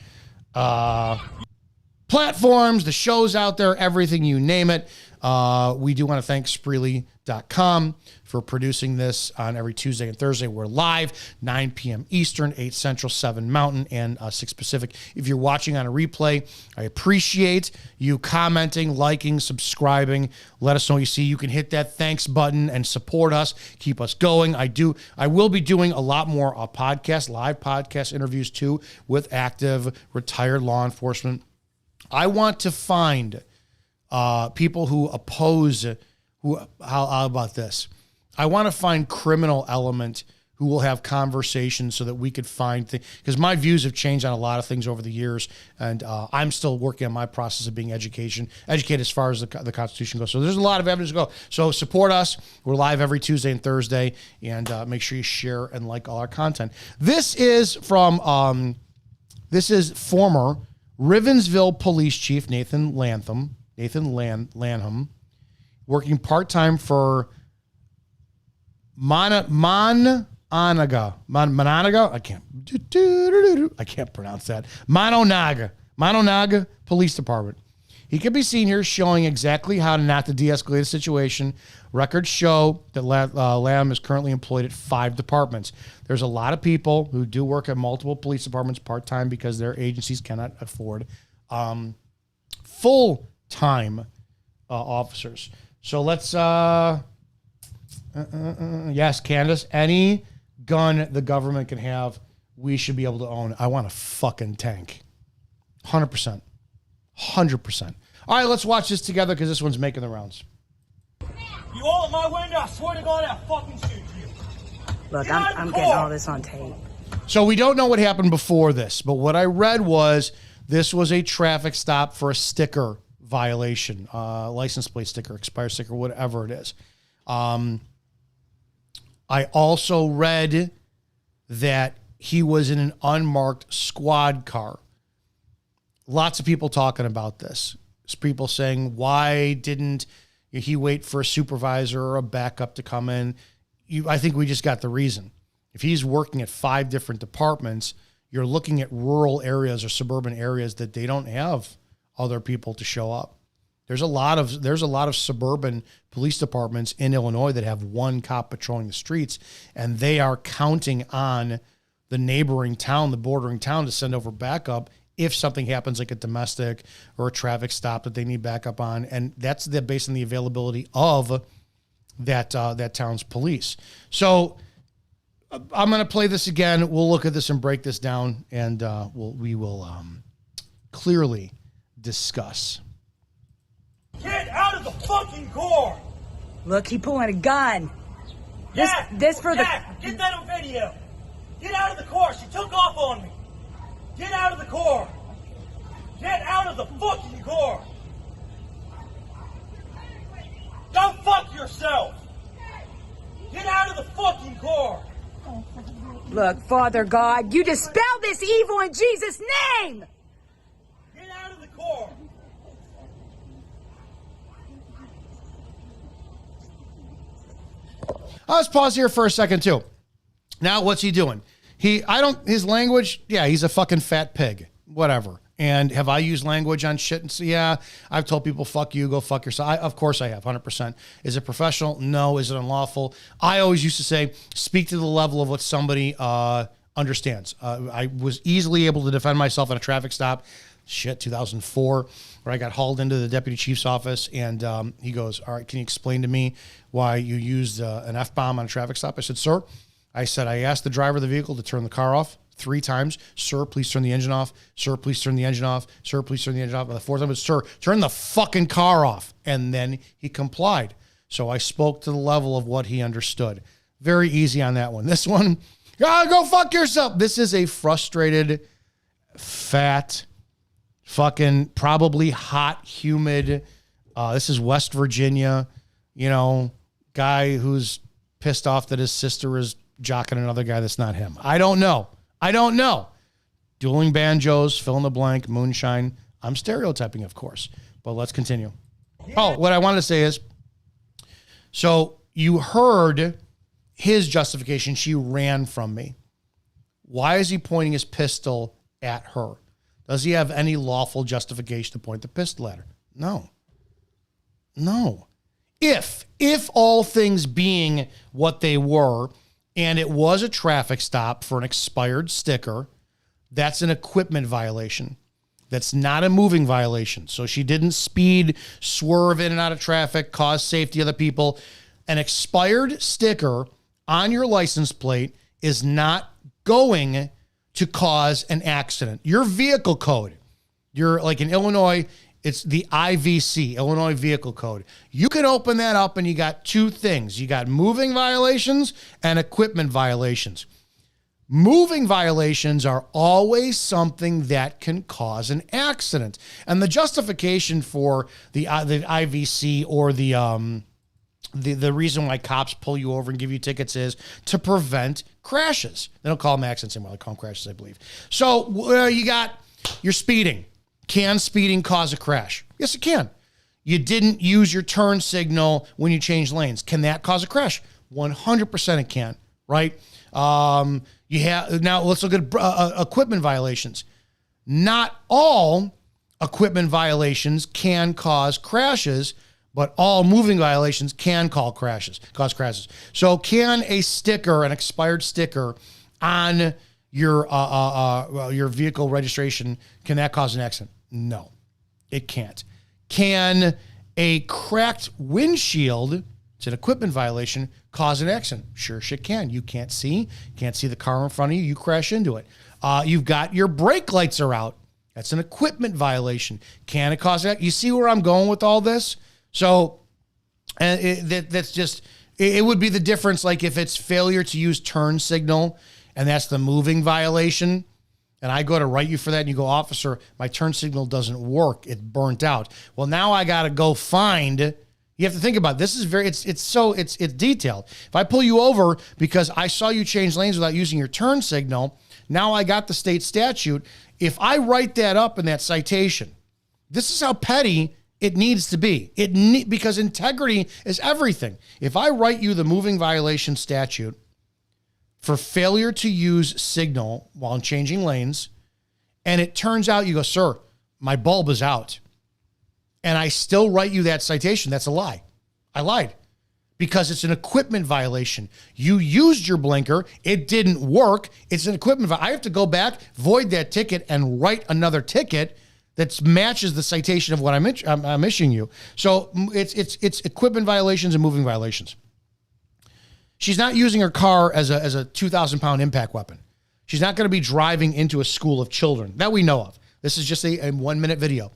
platforms, the shows out there, everything, you name it. We do want to thank Spreely.com for producing this on every Tuesday and Thursday. We're live, 9 p.m. Eastern, 8 Central, 7 Mountain, and 6 Pacific. If you're watching on a replay, I appreciate you commenting, liking, subscribing. Let us know what you see. You can hit that thanks button and support us. Keep us going. I will be doing a lot more live podcast interviews too with active, retired law enforcement. I want to find people who oppose, how about this? I want to find criminal element who will have conversations so that we could find things, because my views have changed on a lot of things over the years, and I'm still working on my process of being educated as far as the Constitution goes. So there's a lot of evidence to go. So support us. We're live every Tuesday and Thursday, and make sure you share and like all our content. This is from former Rivensville Police Chief Nathan Lanham, working part-time for Monongahela. I can't pronounce that. Monongahela Police Department. He can be seen here showing exactly how not to de-escalate a situation. Records show that Lamb is currently employed at 5 departments. There's a lot of people who do work at multiple police departments part-time because their agencies cannot afford full-time officers. So let's, yes, Candace, any gun the government can have, we should be able to own. I want a fucking tank. 100%. 100%. All right, let's watch this together because this one's making the rounds. You all at my window, I swear to God, I'll fucking shoot you. Look, I'm getting all this on tape. So we don't know what happened before this, but what I read was this was a traffic stop for a sticker violation, license plate sticker, expired sticker, whatever it is. I also read that he was in an unmarked squad car. Lots of people talking about this. There's people saying, why didn't he wait for a supervisor or a backup to come in? I think we just got the reason. If he's working at 5 different departments, you're looking at rural areas or suburban areas that they don't have other people to show up. There's a lot of suburban police departments in Illinois that have 1 cop patrolling the streets, and they are counting on the neighboring town, the bordering town, to send over backup if something happens like a domestic or a traffic stop that they need backup on. And that's based on the availability of that town's police. So I'm going to play this again. We'll look at this and break this down, and we will clearly discuss. Get out of the fucking car! Look, he pulling a gun. Jack, This for Jack, get that on video. Get out of the car. She took off on me. Get out of the car. Get out of the fucking car. Go fuck yourself. Get out of the fucking car. Look, Father God, you dispel this evil in Jesus' name! Get out of the car. Let's pause here for a second too. Now, what's he doing? His language, yeah, he's a fucking fat pig, whatever. And have I used language on shit? And so, yeah, I've told people, fuck you, go fuck yourself. Of course I have, 100%. Is it professional? No. Is it unlawful? I always used to say, speak to the level of what somebody understands. I was easily able to defend myself in a traffic stop. 2004, where I got hauled into the deputy chief's office, and he goes, all right, can you explain to me why you used an F-bomb on a traffic stop? I said, sir, I asked the driver of the vehicle to turn the car off 3 times. Sir, please turn the engine off. Sir, please turn the engine off. Sir, please turn the engine off. And the 4th time was, sir, turn the fucking car off. And then he complied. So I spoke to the level of what he understood. Very easy on that one. This one, go fuck yourself. This is a frustrated, fat, fucking probably hot, humid. This is West Virginia, guy who's pissed off that his sister is jocking another guy that's not him. I don't know. Dueling banjos, fill in the blank, moonshine. I'm stereotyping, of course, but let's continue. Oh, what I wanted to say is, so you heard his justification. She ran from me. Why is he pointing his pistol at her? Does he have any lawful justification to point the pistol at her? No. If all things being what they were, and it was a traffic stop for an expired sticker, that's an equipment violation. That's not a moving violation. So she didn't speed, swerve in and out of traffic, cause safety of other people. An expired sticker on your license plate is not going to cause an accident. Your vehicle code, you're like in Illinois, it's the IVC, Illinois Vehicle Code. You can open that up and you got 2 things. You got moving violations and equipment violations. Moving violations are always something that can cause an accident. And the justification for the IVC or the reason why cops pull you over and give you tickets is to prevent crashes. They don't call them accidents anymore. They call them crashes, I believe. So you're speeding. Can speeding cause a crash? Yes, it can. You didn't use your turn signal when you changed lanes. Can that cause a crash? 100% it can, right? Now let's look at equipment violations. Not all equipment violations can cause crashes, but all moving violations can cause crashes. So can a sticker, an expired sticker on your vehicle registration, can that cause an accident? No, it can't. Can a cracked windshield, it's an equipment violation, cause an accident? Sure shit can. You can't see the car in front of you, you crash into it. You've got your brake lights are out. That's an equipment violation. Can it cause that? You see where I'm going with all this? So that's just, it would be the difference like if it's failure to use turn signal and that's the moving violation, and I go to write you for that and you go, officer, my turn signal doesn't work. It burnt out. Well, now I got to go find, you have to think about it. This is it's detailed. If I pull you over because I saw you change lanes without using your turn signal, now I got the state statute. If I write that up in that citation, this is how petty it needs to be. Because integrity is everything. If I write you the moving violation statute for failure to use signal while changing lanes, and it turns out you go, sir, my bulb is out, and I still write you that citation, that's a lie. I lied. because it's an equipment violation. You used your blinker. It didn't work. It's an equipment violation. I have to go back, void that ticket, and write another ticket that matches the citation of what I'm issuing you. So it's equipment violations and moving violations. She's not using her car as a 2,000-pound impact weapon. She's not going to be driving into a school of children that we know of. This is just a 1-minute video.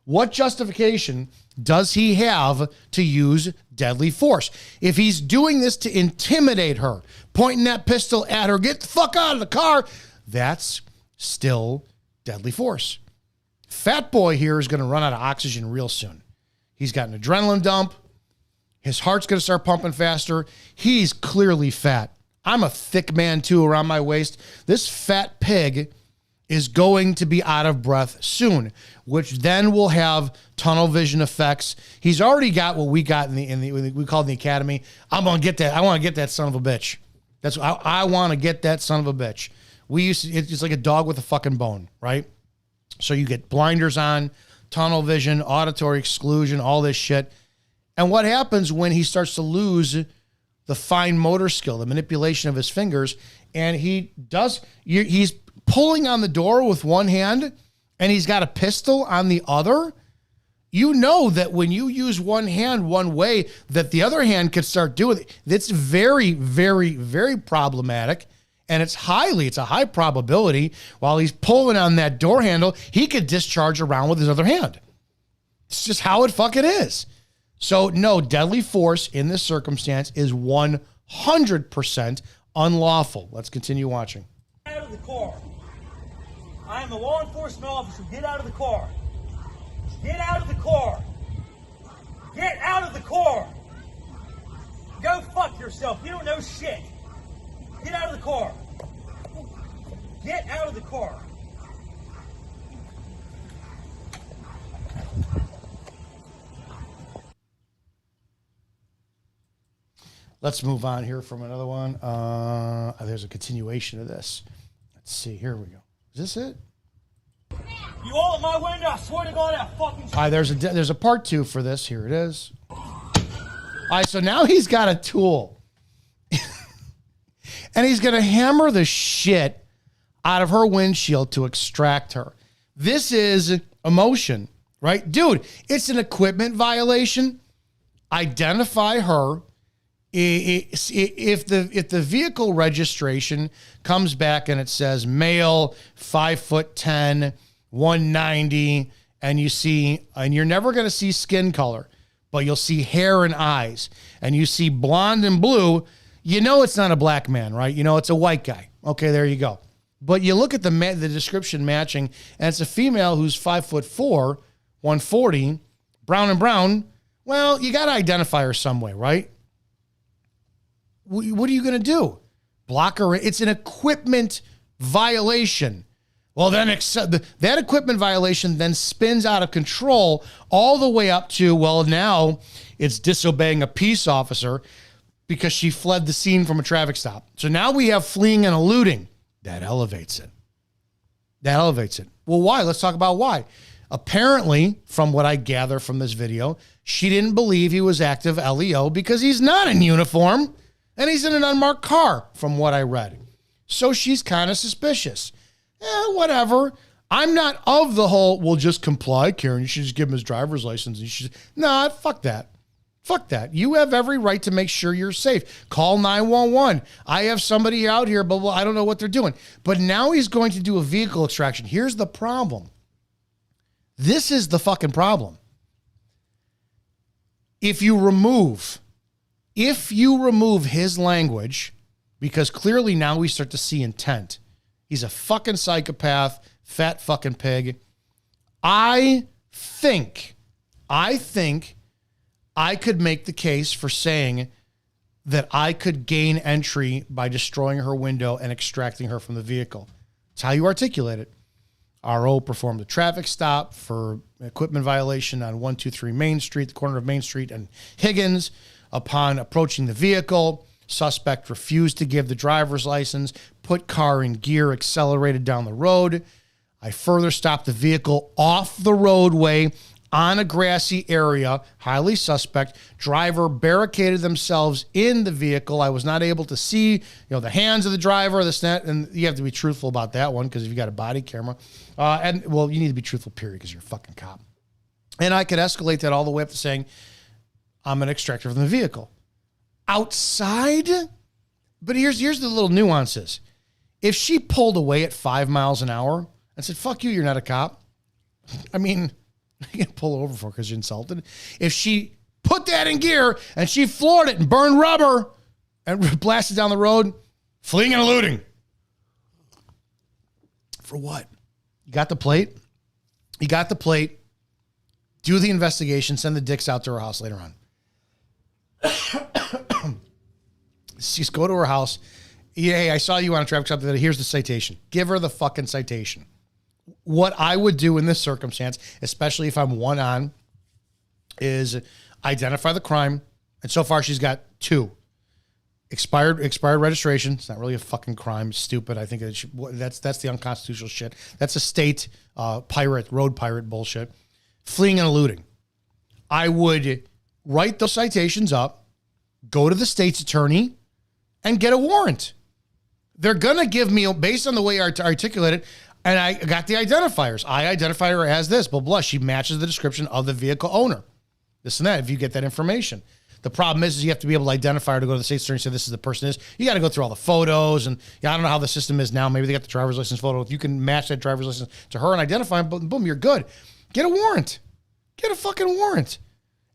What justification does he have to use deadly force? If he's doing this to intimidate her, pointing that pistol at her, get the fuck out of the car, that's still deadly force. Fat boy here is going to run out of oxygen real soon. He's got an adrenaline dump. His heart's going to start pumping faster. He's clearly fat. I'm a thick man too around my waist. This fat pig is going to be out of breath soon, which then will have tunnel vision effects. He's already got what we got in the we call it the academy. I'm gonna get that. I want to get that son of a bitch. That's I want to get that son of a bitch. It's like a dog with a fucking bone, right? So you get blinders on, tunnel vision, auditory exclusion, all this shit. And what happens when he starts to lose the fine motor skill, the manipulation of his fingers, and he's pulling on the door with one hand and he's got a pistol on the other. You know that when you use one hand one way, that the other hand could start doing it. That's very, very, very problematic. And it's a high probability while he's pulling on that door handle, he could discharge around with his other hand. It's just how it fucking is. So no, deadly force in this circumstance is 100% unlawful. Let's continue watching. Get out of the car. I am a law enforcement officer. Get out of the car. Get out of the car. Get out of the car. Go fuck yourself. You don't know shit. Get out of the car. Get out of the car. Let's move on here from another one. There's a continuation of this. Let's see. Here we go. Is this it? You all in my window. I swear to God, I fucking. All right, there's a part 2 for this. Here it is. All right, so now he's got a tool. And he's going to hammer the shit out of her windshield to extract her. This is emotion, right? Dude, it's an equipment violation. Identify her. If the vehicle registration comes back and it says male, 5'10", 190, and you're never going to see skin color, but you'll see hair and eyes, and you see blonde and blue, you know it's not a black man, right? You know it's a white guy. Okay, there you go. But you look at the description matching, and it's a female who's 5'4", 140, brown and brown. Well, you got to identify her some way, right? What are you going to do? Block her? It's an equipment violation. Well, then that equipment violation then spins out of control all the way up to, well, now it's disobeying a peace officer because she fled the scene from a traffic stop. So now we have fleeing and eluding. That elevates it. Well, why? Let's talk about why. Apparently, from what I gather from this video, she didn't believe he was active LEO because he's not in uniform. And he's in an unmarked car, from what I read. So she's kind of suspicious. Whatever. I'm not of the whole, well, just comply, Karen. You should just give him his driver's license. Nah, fuck that. Fuck that. You have every right to make sure you're safe. Call 911. I have somebody out here, but I don't know what they're doing. But now he's going to do a vehicle extraction. Here's the problem. This is the fucking problem. If you remove his language, because clearly now we start to see intent. He's a fucking psychopath, fat fucking pig. I think I could make the case for saying that I could gain entry by destroying her window and extracting her from the vehicle. That's how you articulate it. RO performed a traffic stop for equipment violation on 123 Main Street, the corner of Main Street and Higgins. Upon approaching the vehicle, suspect refused to give the driver's license, put car in gear, accelerated down the road. I further stopped the vehicle off the roadway on a grassy area, highly suspect. Driver barricaded themselves in the vehicle. I was not able to see, the hands of the driver, and you have to be truthful about that one because if you got a body camera, you need to be truthful, period, because you're a fucking cop. And I could escalate that all the way up to saying, I'm an extractor from the vehicle. Outside, but here's the little nuances. If she pulled away at 5 miles an hour and said, fuck you, you're not a cop. I mean, you can pull over for because you're insulted. If she put that in gear and she floored it and burned rubber and blasted down the road, fleeing and eluding. For what? You got the plate. Do the investigation. Send the dicks out to her house later on. Just go to her house. Hey, I saw you on a traffic stop today. Here's the citation. Give her the fucking citation. What I would do in this circumstance, especially if I'm one on, is identify the crime. And so far, she's got 2. Expired registration. It's not really a fucking crime. Stupid. I think that's the unconstitutional shit. That's a state road pirate bullshit. Fleeing and eluding. I would write those citations up, go to the state's attorney, and get a warrant. They're going to give me, based on the way I articulate it, and I got the identifiers. I identify her as this, blah, blah. She matches the description of the vehicle owner. This and that, if you get that information. The problem is you have to be able to identify her to go to the state's attorney and say this is the person is. You got to go through all the photos, and I don't know how the system is now. Maybe they got the driver's license photo. If you can match that driver's license to her and identify him, boom, you're good. Get a warrant. Get a fucking warrant.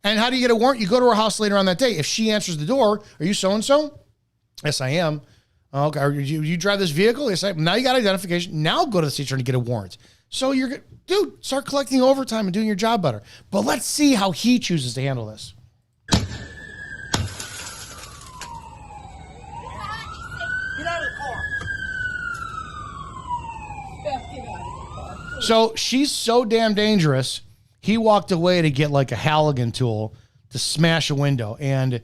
And how do you get a warrant? You go to her house later on that day. If she answers the door, are you so-and-so? Yes, I am. Okay, you drive this vehicle? Yes, I am. Now you got identification. Now go to the state attorney and get a warrant. So you're good. Dude, start collecting overtime and doing your job better. But let's see how he chooses to handle this. Get out of the car. So she's so damn dangerous. He walked away to get like a Halligan tool to smash a window, and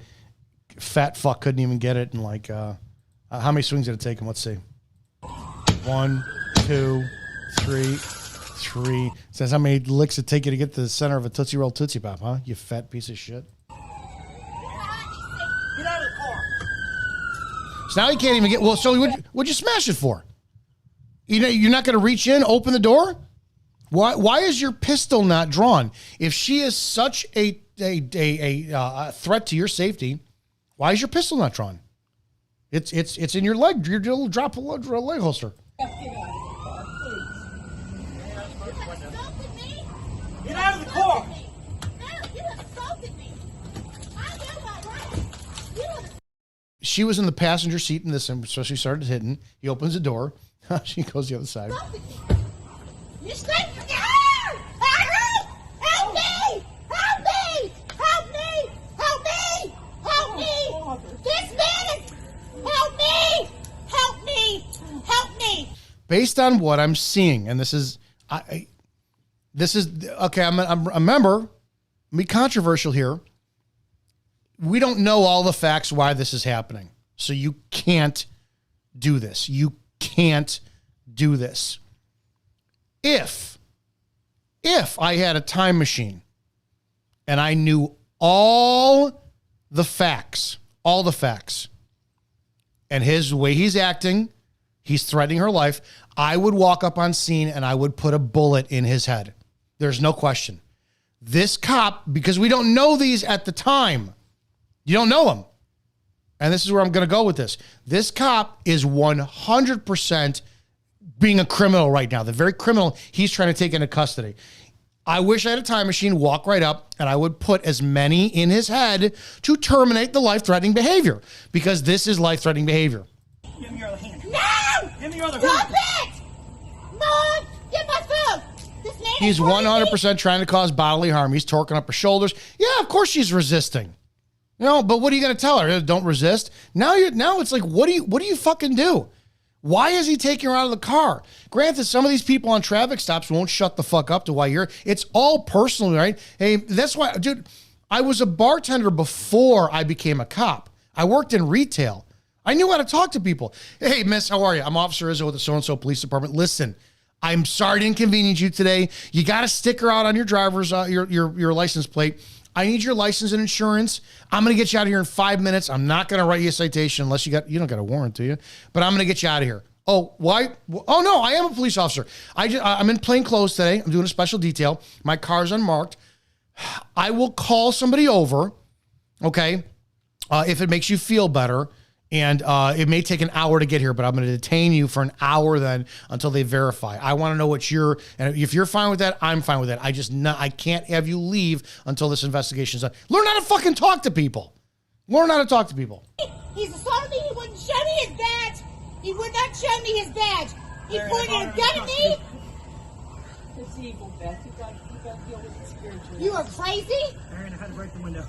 fat fuck couldn't even get it in like, how many swings did it take him? Let's see. 1, 2, 3. Says how many licks it take you to get to the center of a Tootsie Roll Tootsie Pop, huh? You fat piece of shit. Get out of the car. So now he can't even get, well, so what'd you smash it for? You're not going to reach in, open the door? Why is your pistol not drawn? If she is such a threat to your safety, why is your pistol not drawn? It's in your leg, your little drop leg holster. Get out of the car. She was in the passenger seat in this, so she started hitting. He opens the door. She goes the other side. You scream for help! Help me! Help me! Help me! Help me! Help me! This man is... Help me! Help me! Help me! Based on what I'm seeing, and this is okay. I'm remember, be controversial here. We don't know all the facts why this is happening, so you can't do this. You can't do this. If I had a time machine and I knew all the facts, and his way he's acting, he's threatening her life, I would walk up on scene and I would put a bullet in his head. There's no question. This cop, because we don't know these at the time, you don't know them. And this is where I'm going to go with this. This cop is 100% being a criminal right now. The very criminal he's trying to take into custody. I wish I had a time machine, walk right up, and I would put as many in his head to terminate the life-threatening behavior, because this is life-threatening behavior. Give me your other hand. No! Give me your other Stop hand. it! Mom, get my phone! This man He's is holding 100% trying to cause bodily harm. He's torquing up her shoulders. Yeah, of course she's resisting. But what are you going to tell her? Don't resist. Now it's like, what do you fucking do? Why is he taking her out of the car? Granted, some of these people on traffic stops won't shut the fuck up to why you're, it's all personal, right? Hey, that's why, dude, I was a bartender before I became a cop. I worked in retail. I knew how to talk to people. Hey, miss, how are you? I'm Officer Izzo with the so-and-so police department. Listen, I'm sorry to inconvenience you today. You got a sticker out on your driver's, your license plate. I need your license and insurance. I'm going to get you out of here in 5 minutes. I'm not going to write you a citation unless you don't got a warrant, do you? But I'm going to get you out of here. Oh, why? Oh, no, I am a police officer. I'm in plain clothes today. I'm doing a special detail. My car's unmarked. I will call somebody over, okay, if it makes you feel better. And it may take an hour to get here, but I'm going to detain you for an hour then until they verify. I want to know what and if you're fine with that, I'm fine with that. I can't have you leave until this investigation's done. Learn how to fucking talk to people. Learn how to talk to people. He's assaulted me. He wouldn't show me his badge. He would not show me his badge. He pointed a gun at me. It's evil, Beth. You got to deal with it spiritually. You are crazy. Aaron, I had to break the window.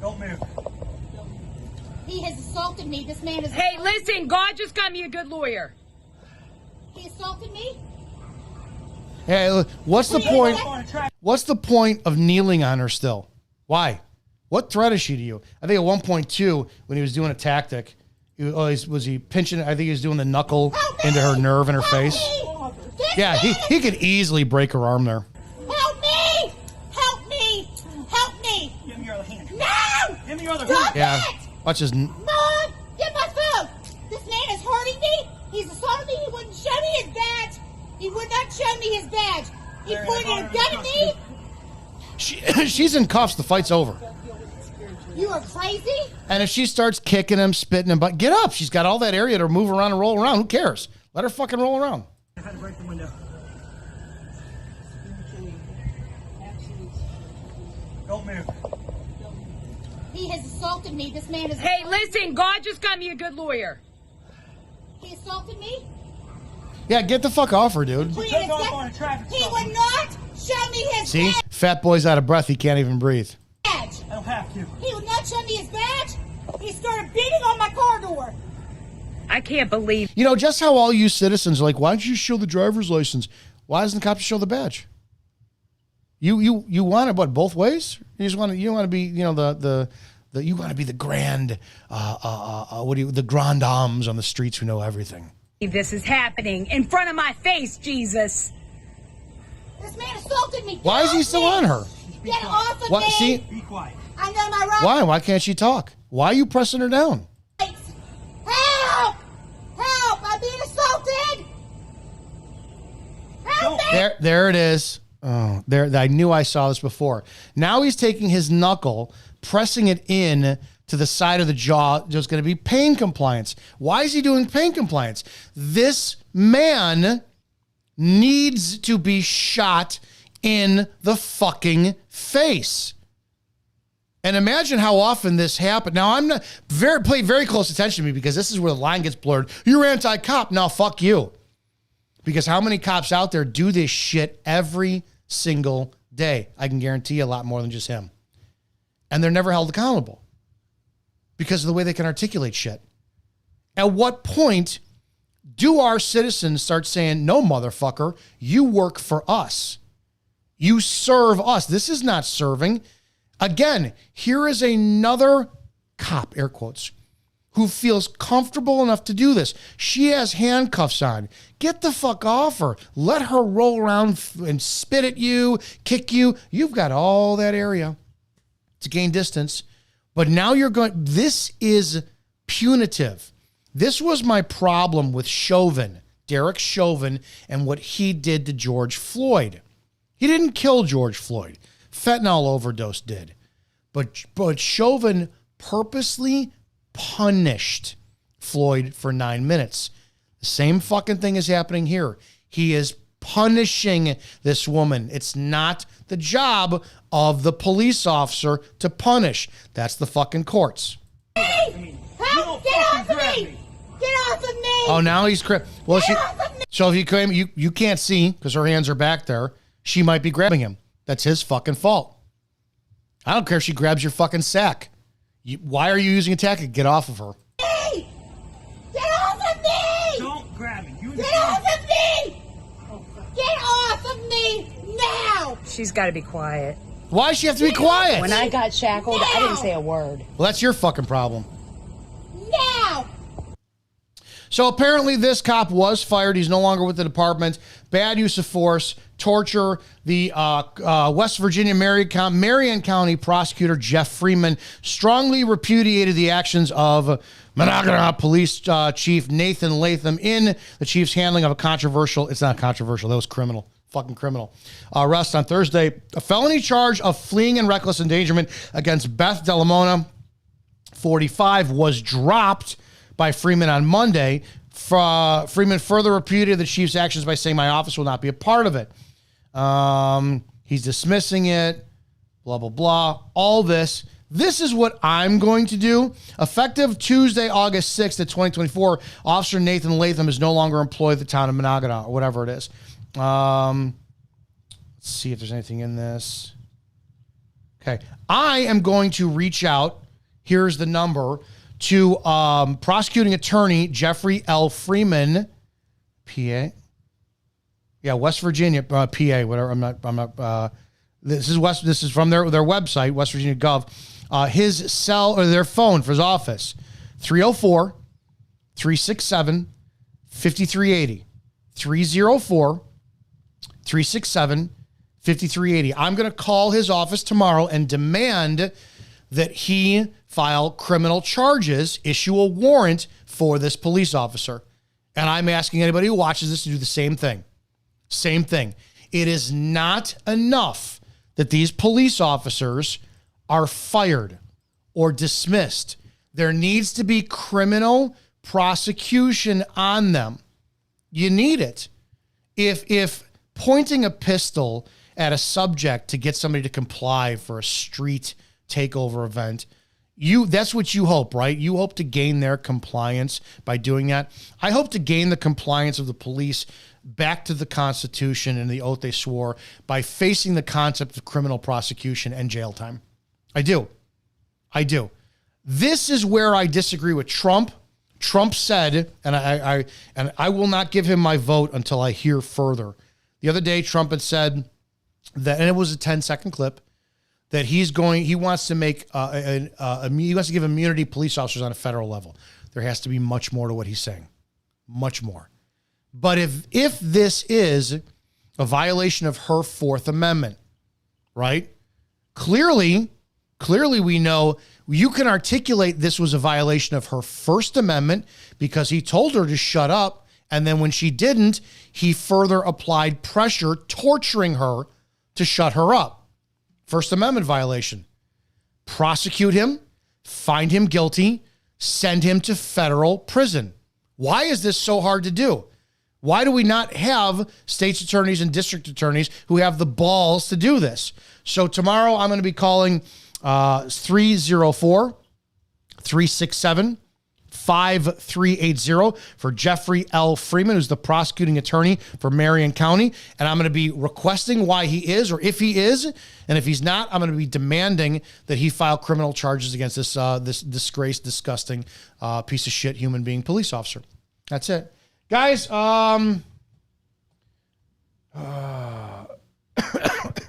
Don't move. He has assaulted me. This man is. Hey, listen, God just got me a good lawyer. He assaulted me. Hey, what's the point? What's the point of kneeling on her still? Why? What threat is she to you? I think at 1.2 when he was doing a tactic, was he pinching? I think he was doing the knuckle into her nerve in her face. Yeah, he could easily break her arm there. Help me! Help me! Help me! Give me your other hand. No! Give me your other Stop hand. Yeah, it! watch his. Mom, get my phone! This man is hurting me. He's assaulted me. He wouldn't show me his badge. He would not show me his badge. He pointed a gun at me. She's in cuffs. The fight's over. You are crazy? And if she starts kicking him, spitting him, but get up. She's got all that area to move around and roll around. Who cares? Let her fucking roll around. I had to break the window. Don't move. He has assaulted me. This man is. Hey, listen, God just got me a good lawyer. He assaulted me. Yeah, get the fuck off her, dude. He would not show me his See? badge. Fat boy's out of breath. He can't even breathe. I don't have to. He would not show me his badge. He started beating on my car door. I can't believe. You know, just how all you citizens are like, why don't you show the driver's license? Why doesn't the cop show the badge? You want it, what, both ways? You want to be, you know, you want to be the grand, the grand dames on the streets who know everything. This is happening in front of my face, Jesus. This man assaulted me. Why is he still on her? Get off of What? me. See? Be quiet. I know my rights. Why? Why can't she talk? Why are you pressing her down? Help! Help! I'm being assaulted. Help me! There it is. Oh, there! I knew I saw this before. Now he's taking his knuckle, pressing it in to the side of the jaw. There's going to be pain compliance. Why is he doing pain compliance? This man needs to be shot in the fucking face. And imagine how often this happened. Now, I'm not pay very close attention to me because this is where the line gets blurred. You're anti-cop. Now, fuck you. Because how many cops out there do this shit every single day? I can guarantee you a lot more than just him. And they're never held accountable because of the way they can articulate shit. At what point do our citizens start saying, no, motherfucker, you work for us. You serve us. This is not serving. Again, here is another cop, air quotes, who feels comfortable enough to do this. She has handcuffs on. Get the fuck off her. Let her roll around and spit at you, kick you. You've got all that area to gain distance. But now you're going, this is punitive. This was my problem with Chauvin, Derek Chauvin, and what he did to George Floyd. He didn't kill George Floyd. Fentanyl overdose did. But Chauvin purposely punished Floyd for 9 minutes. The same fucking thing is happening here. He is punishing this woman. It's not the job of the police officer to punish. That's the fucking courts. Hey! Help! Get off of me! Get off of me! Oh, now he's well. Get off of me! So if you claim you can't see because her hands are back there, she might be grabbing him. That's his fucking fault. I don't care if she grabs your fucking sack. Why are you using a tactic? Get off of her. Hey! Get off of me! Don't grab me. Get off of me! Get off of me now! She's got to be quiet. Why does she have to be quiet? When I got shackled, I didn't say a word. Well, that's your fucking problem. Now! So apparently this cop was fired. He's no longer with the department. Bad use of force, torture. The West Virginia Marion County prosecutor Jeff Freeman strongly repudiated the actions of Monongahela Police Chief Nathan Latham in the chief's handling of a controversial, it's not controversial, that was criminal, fucking criminal, arrest on Thursday. A felony charge of fleeing and reckless endangerment against Beth Delamona, 45, was dropped by Freeman on Monday. Freeman further repudiated the chief's actions by saying, my office will not be a part of it. He's dismissing it, blah, blah, blah. All this. This is what I'm going to do. Effective Tuesday, August 6th of 2024, Officer Nathan Latham is no longer employed at the town of Monongahela, or whatever it is. Let's see if there's anything in this. Okay. I am going to reach out. Here's the number to prosecuting attorney Jeffrey L. Freeman, PA. Yeah, West Virginia, PA, whatever. This is from their website, West Virginia Gov. His cell or their phone for his office, 304-367-5380. 304-367-5380. I'm going to call his office tomorrow and demand that he file criminal charges, issue a warrant for this police officer. And I'm asking anybody who watches this to do the same thing. Same thing. It is not enough that these police officers are fired or dismissed. There needs to be criminal prosecution on them. You need it. If pointing a pistol at a subject to get somebody to comply for a street takeover event, that's what you hope, right? You hope to gain their compliance by doing that. I hope to gain the compliance of the police back to the Constitution and the oath they swore by facing the concept of criminal prosecution and jail time. I do. This is where I disagree with Trump. Trump said, and I will not give him my vote until I hear further. The other day, Trump had said that, and it was a 10-second clip, that he wants to make he wants to give immunity to police officers on a federal level. There has to be much more to what he's saying, much more. But if this is a violation of her Fourth Amendment, right? Clearly we know you can articulate this was a violation of her First Amendment because he told her to shut up. And then when she didn't, he further applied pressure, torturing her to shut her up. First Amendment violation. Prosecute him, find him guilty, send him to federal prison. Why is this so hard to do? Why do we not have state's attorneys and district attorneys who have the balls to do this? So tomorrow I'm going to be calling 304-367-5380 for Jeffrey L. Freeman, who's the prosecuting attorney for Marion County. And I'm going to be requesting why he is, or if he is. And if he's not, I'm going to be demanding that he file criminal charges against this disgraced, disgusting piece of shit human being police officer. That's it. Guys,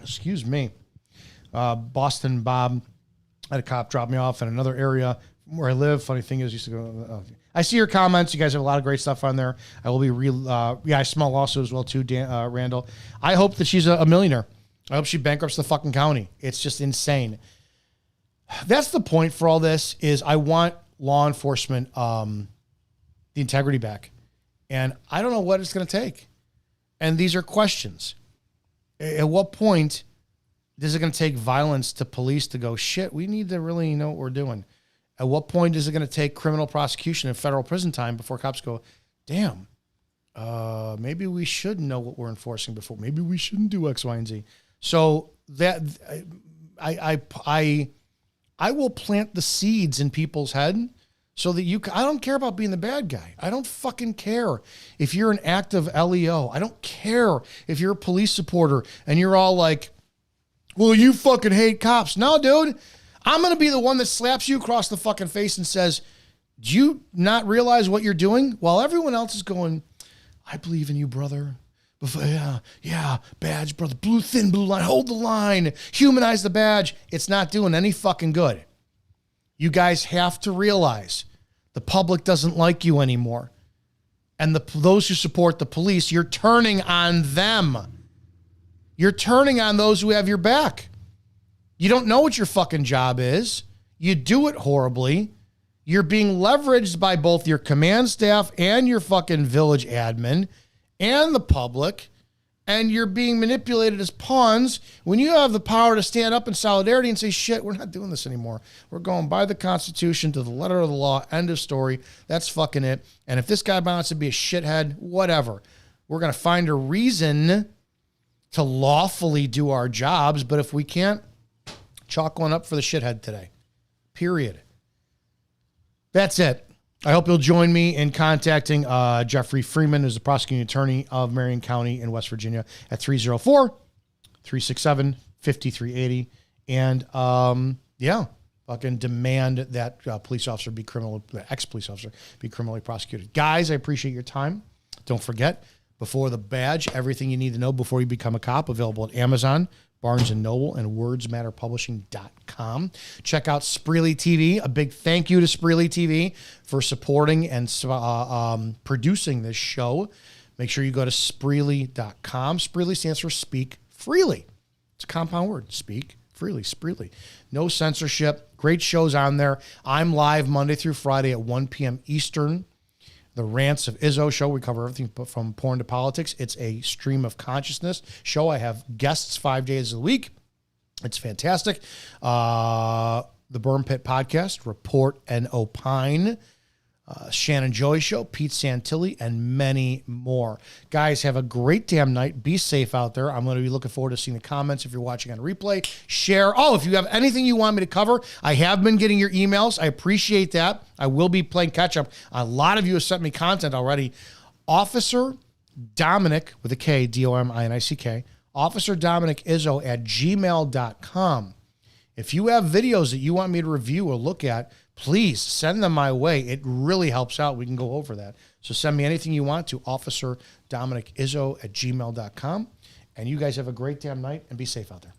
excuse me. Boston Bob, I had a cop drop me off in another area where I live. Funny thing is, used to go. I see your comments. You guys have a lot of great stuff on there. I will be I smell lawsuit as well too, Randall. I hope that she's a millionaire. I hope she bankrupts the fucking county. It's just insane. That's the point for all this. Is I want law enforcement the integrity back, and I don't know what it's going to take. And these are questions. At what point is it going to take violence to police to go, shit, we need to really know what we're doing? At what point is it going to take criminal prosecution and federal prison time before cops go, damn, maybe we should know what we're enforcing before. Maybe we shouldn't do X, Y, and Z. So that I will plant the seeds in people's head so that I don't care about being the bad guy. I don't fucking care if you're an active LEO. I don't care if you're a police supporter and you're all like, well, you fucking hate cops. No, dude, I'm going to be the one that slaps you across the fucking face and says, do you not realize what you're doing? While everyone else is going, I believe in you, brother. Yeah, badge, brother. Thin blue line. Hold the line. Humanize the badge. It's not doing any fucking good. You guys have to realize the public doesn't like you anymore. and those who support the police, you're turning on them. You're turning on those who have your back. You don't know what your fucking job is. You do it horribly. You're being leveraged by both your command staff and your fucking village admin and the public, and you're being manipulated as pawns when you have the power to stand up in solidarity and say, shit, we're not doing this anymore. We're going by the Constitution to the letter of the law, end of story. That's fucking it. And if this guy wants to be a shithead, whatever. We're going to find a reason to lawfully do our jobs, but if we can't, chalk one up for the shithead today. Period. That's it. I hope you'll join me in contacting Jeffrey Freeman, who's the prosecuting attorney of Marion County in West Virginia, at 304-367-5380. And fucking demand that ex-police officer be criminally prosecuted. Guys, I appreciate your time. Don't forget, Before the Badge, everything you need to know before you become a cop, available at Amazon, Barnes & Noble, and wordsmatterpublishing.com. Check out Spreely TV. A big thank you to Spreely TV for supporting and producing this show. Make sure you go to Spreely.com. Spreely stands for Speak Freely. It's a compound word. Speak freely. Spreely. No censorship. Great shows on there. I'm live Monday through Friday at 1 p.m. Eastern. The Rants of Izzo show. We cover everything from porn to politics. It's a stream of consciousness show. I have guests 5 days a week. It's fantastic. The Burn Pit podcast, Report and Opine. Shannon Joy show, Pete Santilli, and many more. Guys, have a great damn night. Be safe out there. I'm going to be looking forward to seeing the comments if you're watching on replay. Share. Oh, if you have anything you want me to cover, I have been getting your emails. I appreciate that. I will be playing catch up. A lot of you have sent me content already. Officer Dominic, with a K, D-O-M-I-N-I-C-K, Officer Dominic Izzo at gmail.com. If you have videos that you want me to review or look at, please send them my way. It really helps out. We can go over that. So send me anything you want to Officer Dominic Izzo at gmail.com. And you guys have a great damn night and be safe out there.